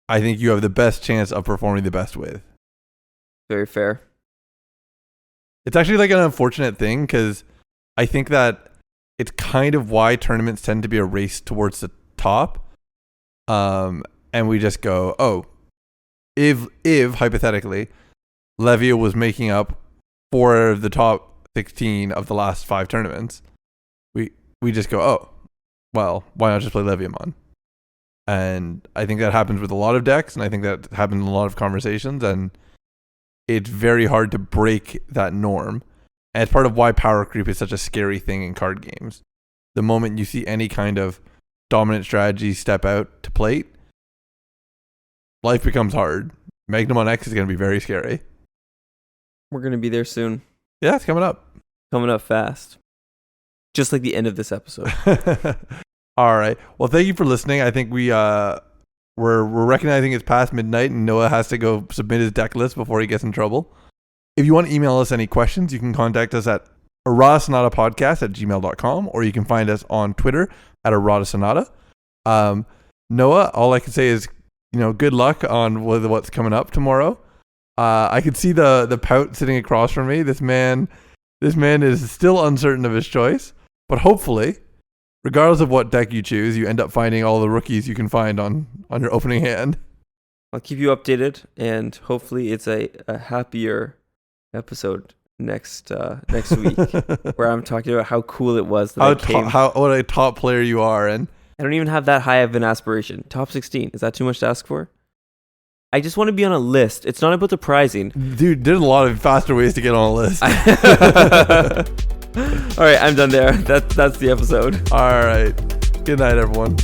I think you have the best chance of performing the best with. Very fair. It's actually like an unfortunate thing, because I think that it's kind of why tournaments tend to be a race towards the top. And we just go, oh, if hypothetically Levia was making up 4 of the top 16 of the last 5 tournaments, we just go, oh, well, why not just play Leviamon? And I think that happens with a lot of decks, and I think that happens in a lot of conversations, and it's very hard to break that norm. And it's part of why power creep is such a scary thing in card games. The moment you see any kind of dominant strategy step out to plate, life becomes hard. Magnum X is going to be very scary. We're going to be there soon. Yeah, it's coming up. Coming up fast. Just like the end of this episode. All right. Well, thank you for listening. I think we're recognizing it's past midnight and Noah has to go submit his deck list before he gets in trouble. If you want to email us any questions, you can contact us at erotasonatapodcast@gmail.com, or you can find us on Twitter at erotasonata. Noah, all I can say is, good luck on what's coming up tomorrow. I could see the pout sitting across from me. This man is still uncertain of his choice, but hopefully, regardless of what deck you choose, you end up finding all the rookies you can find on your opening hand. I'll keep you updated, and hopefully it's a happier episode next week where I'm talking about how cool it was that what a top player you are. And I don't even have that high of an aspiration. Top 16, is that too much to ask for? I just want to be on a list. It's not about the prizing. Dude, there's a lot of faster ways to get on a list. All right, I'm done there. That's the episode. All right. Good night, everyone.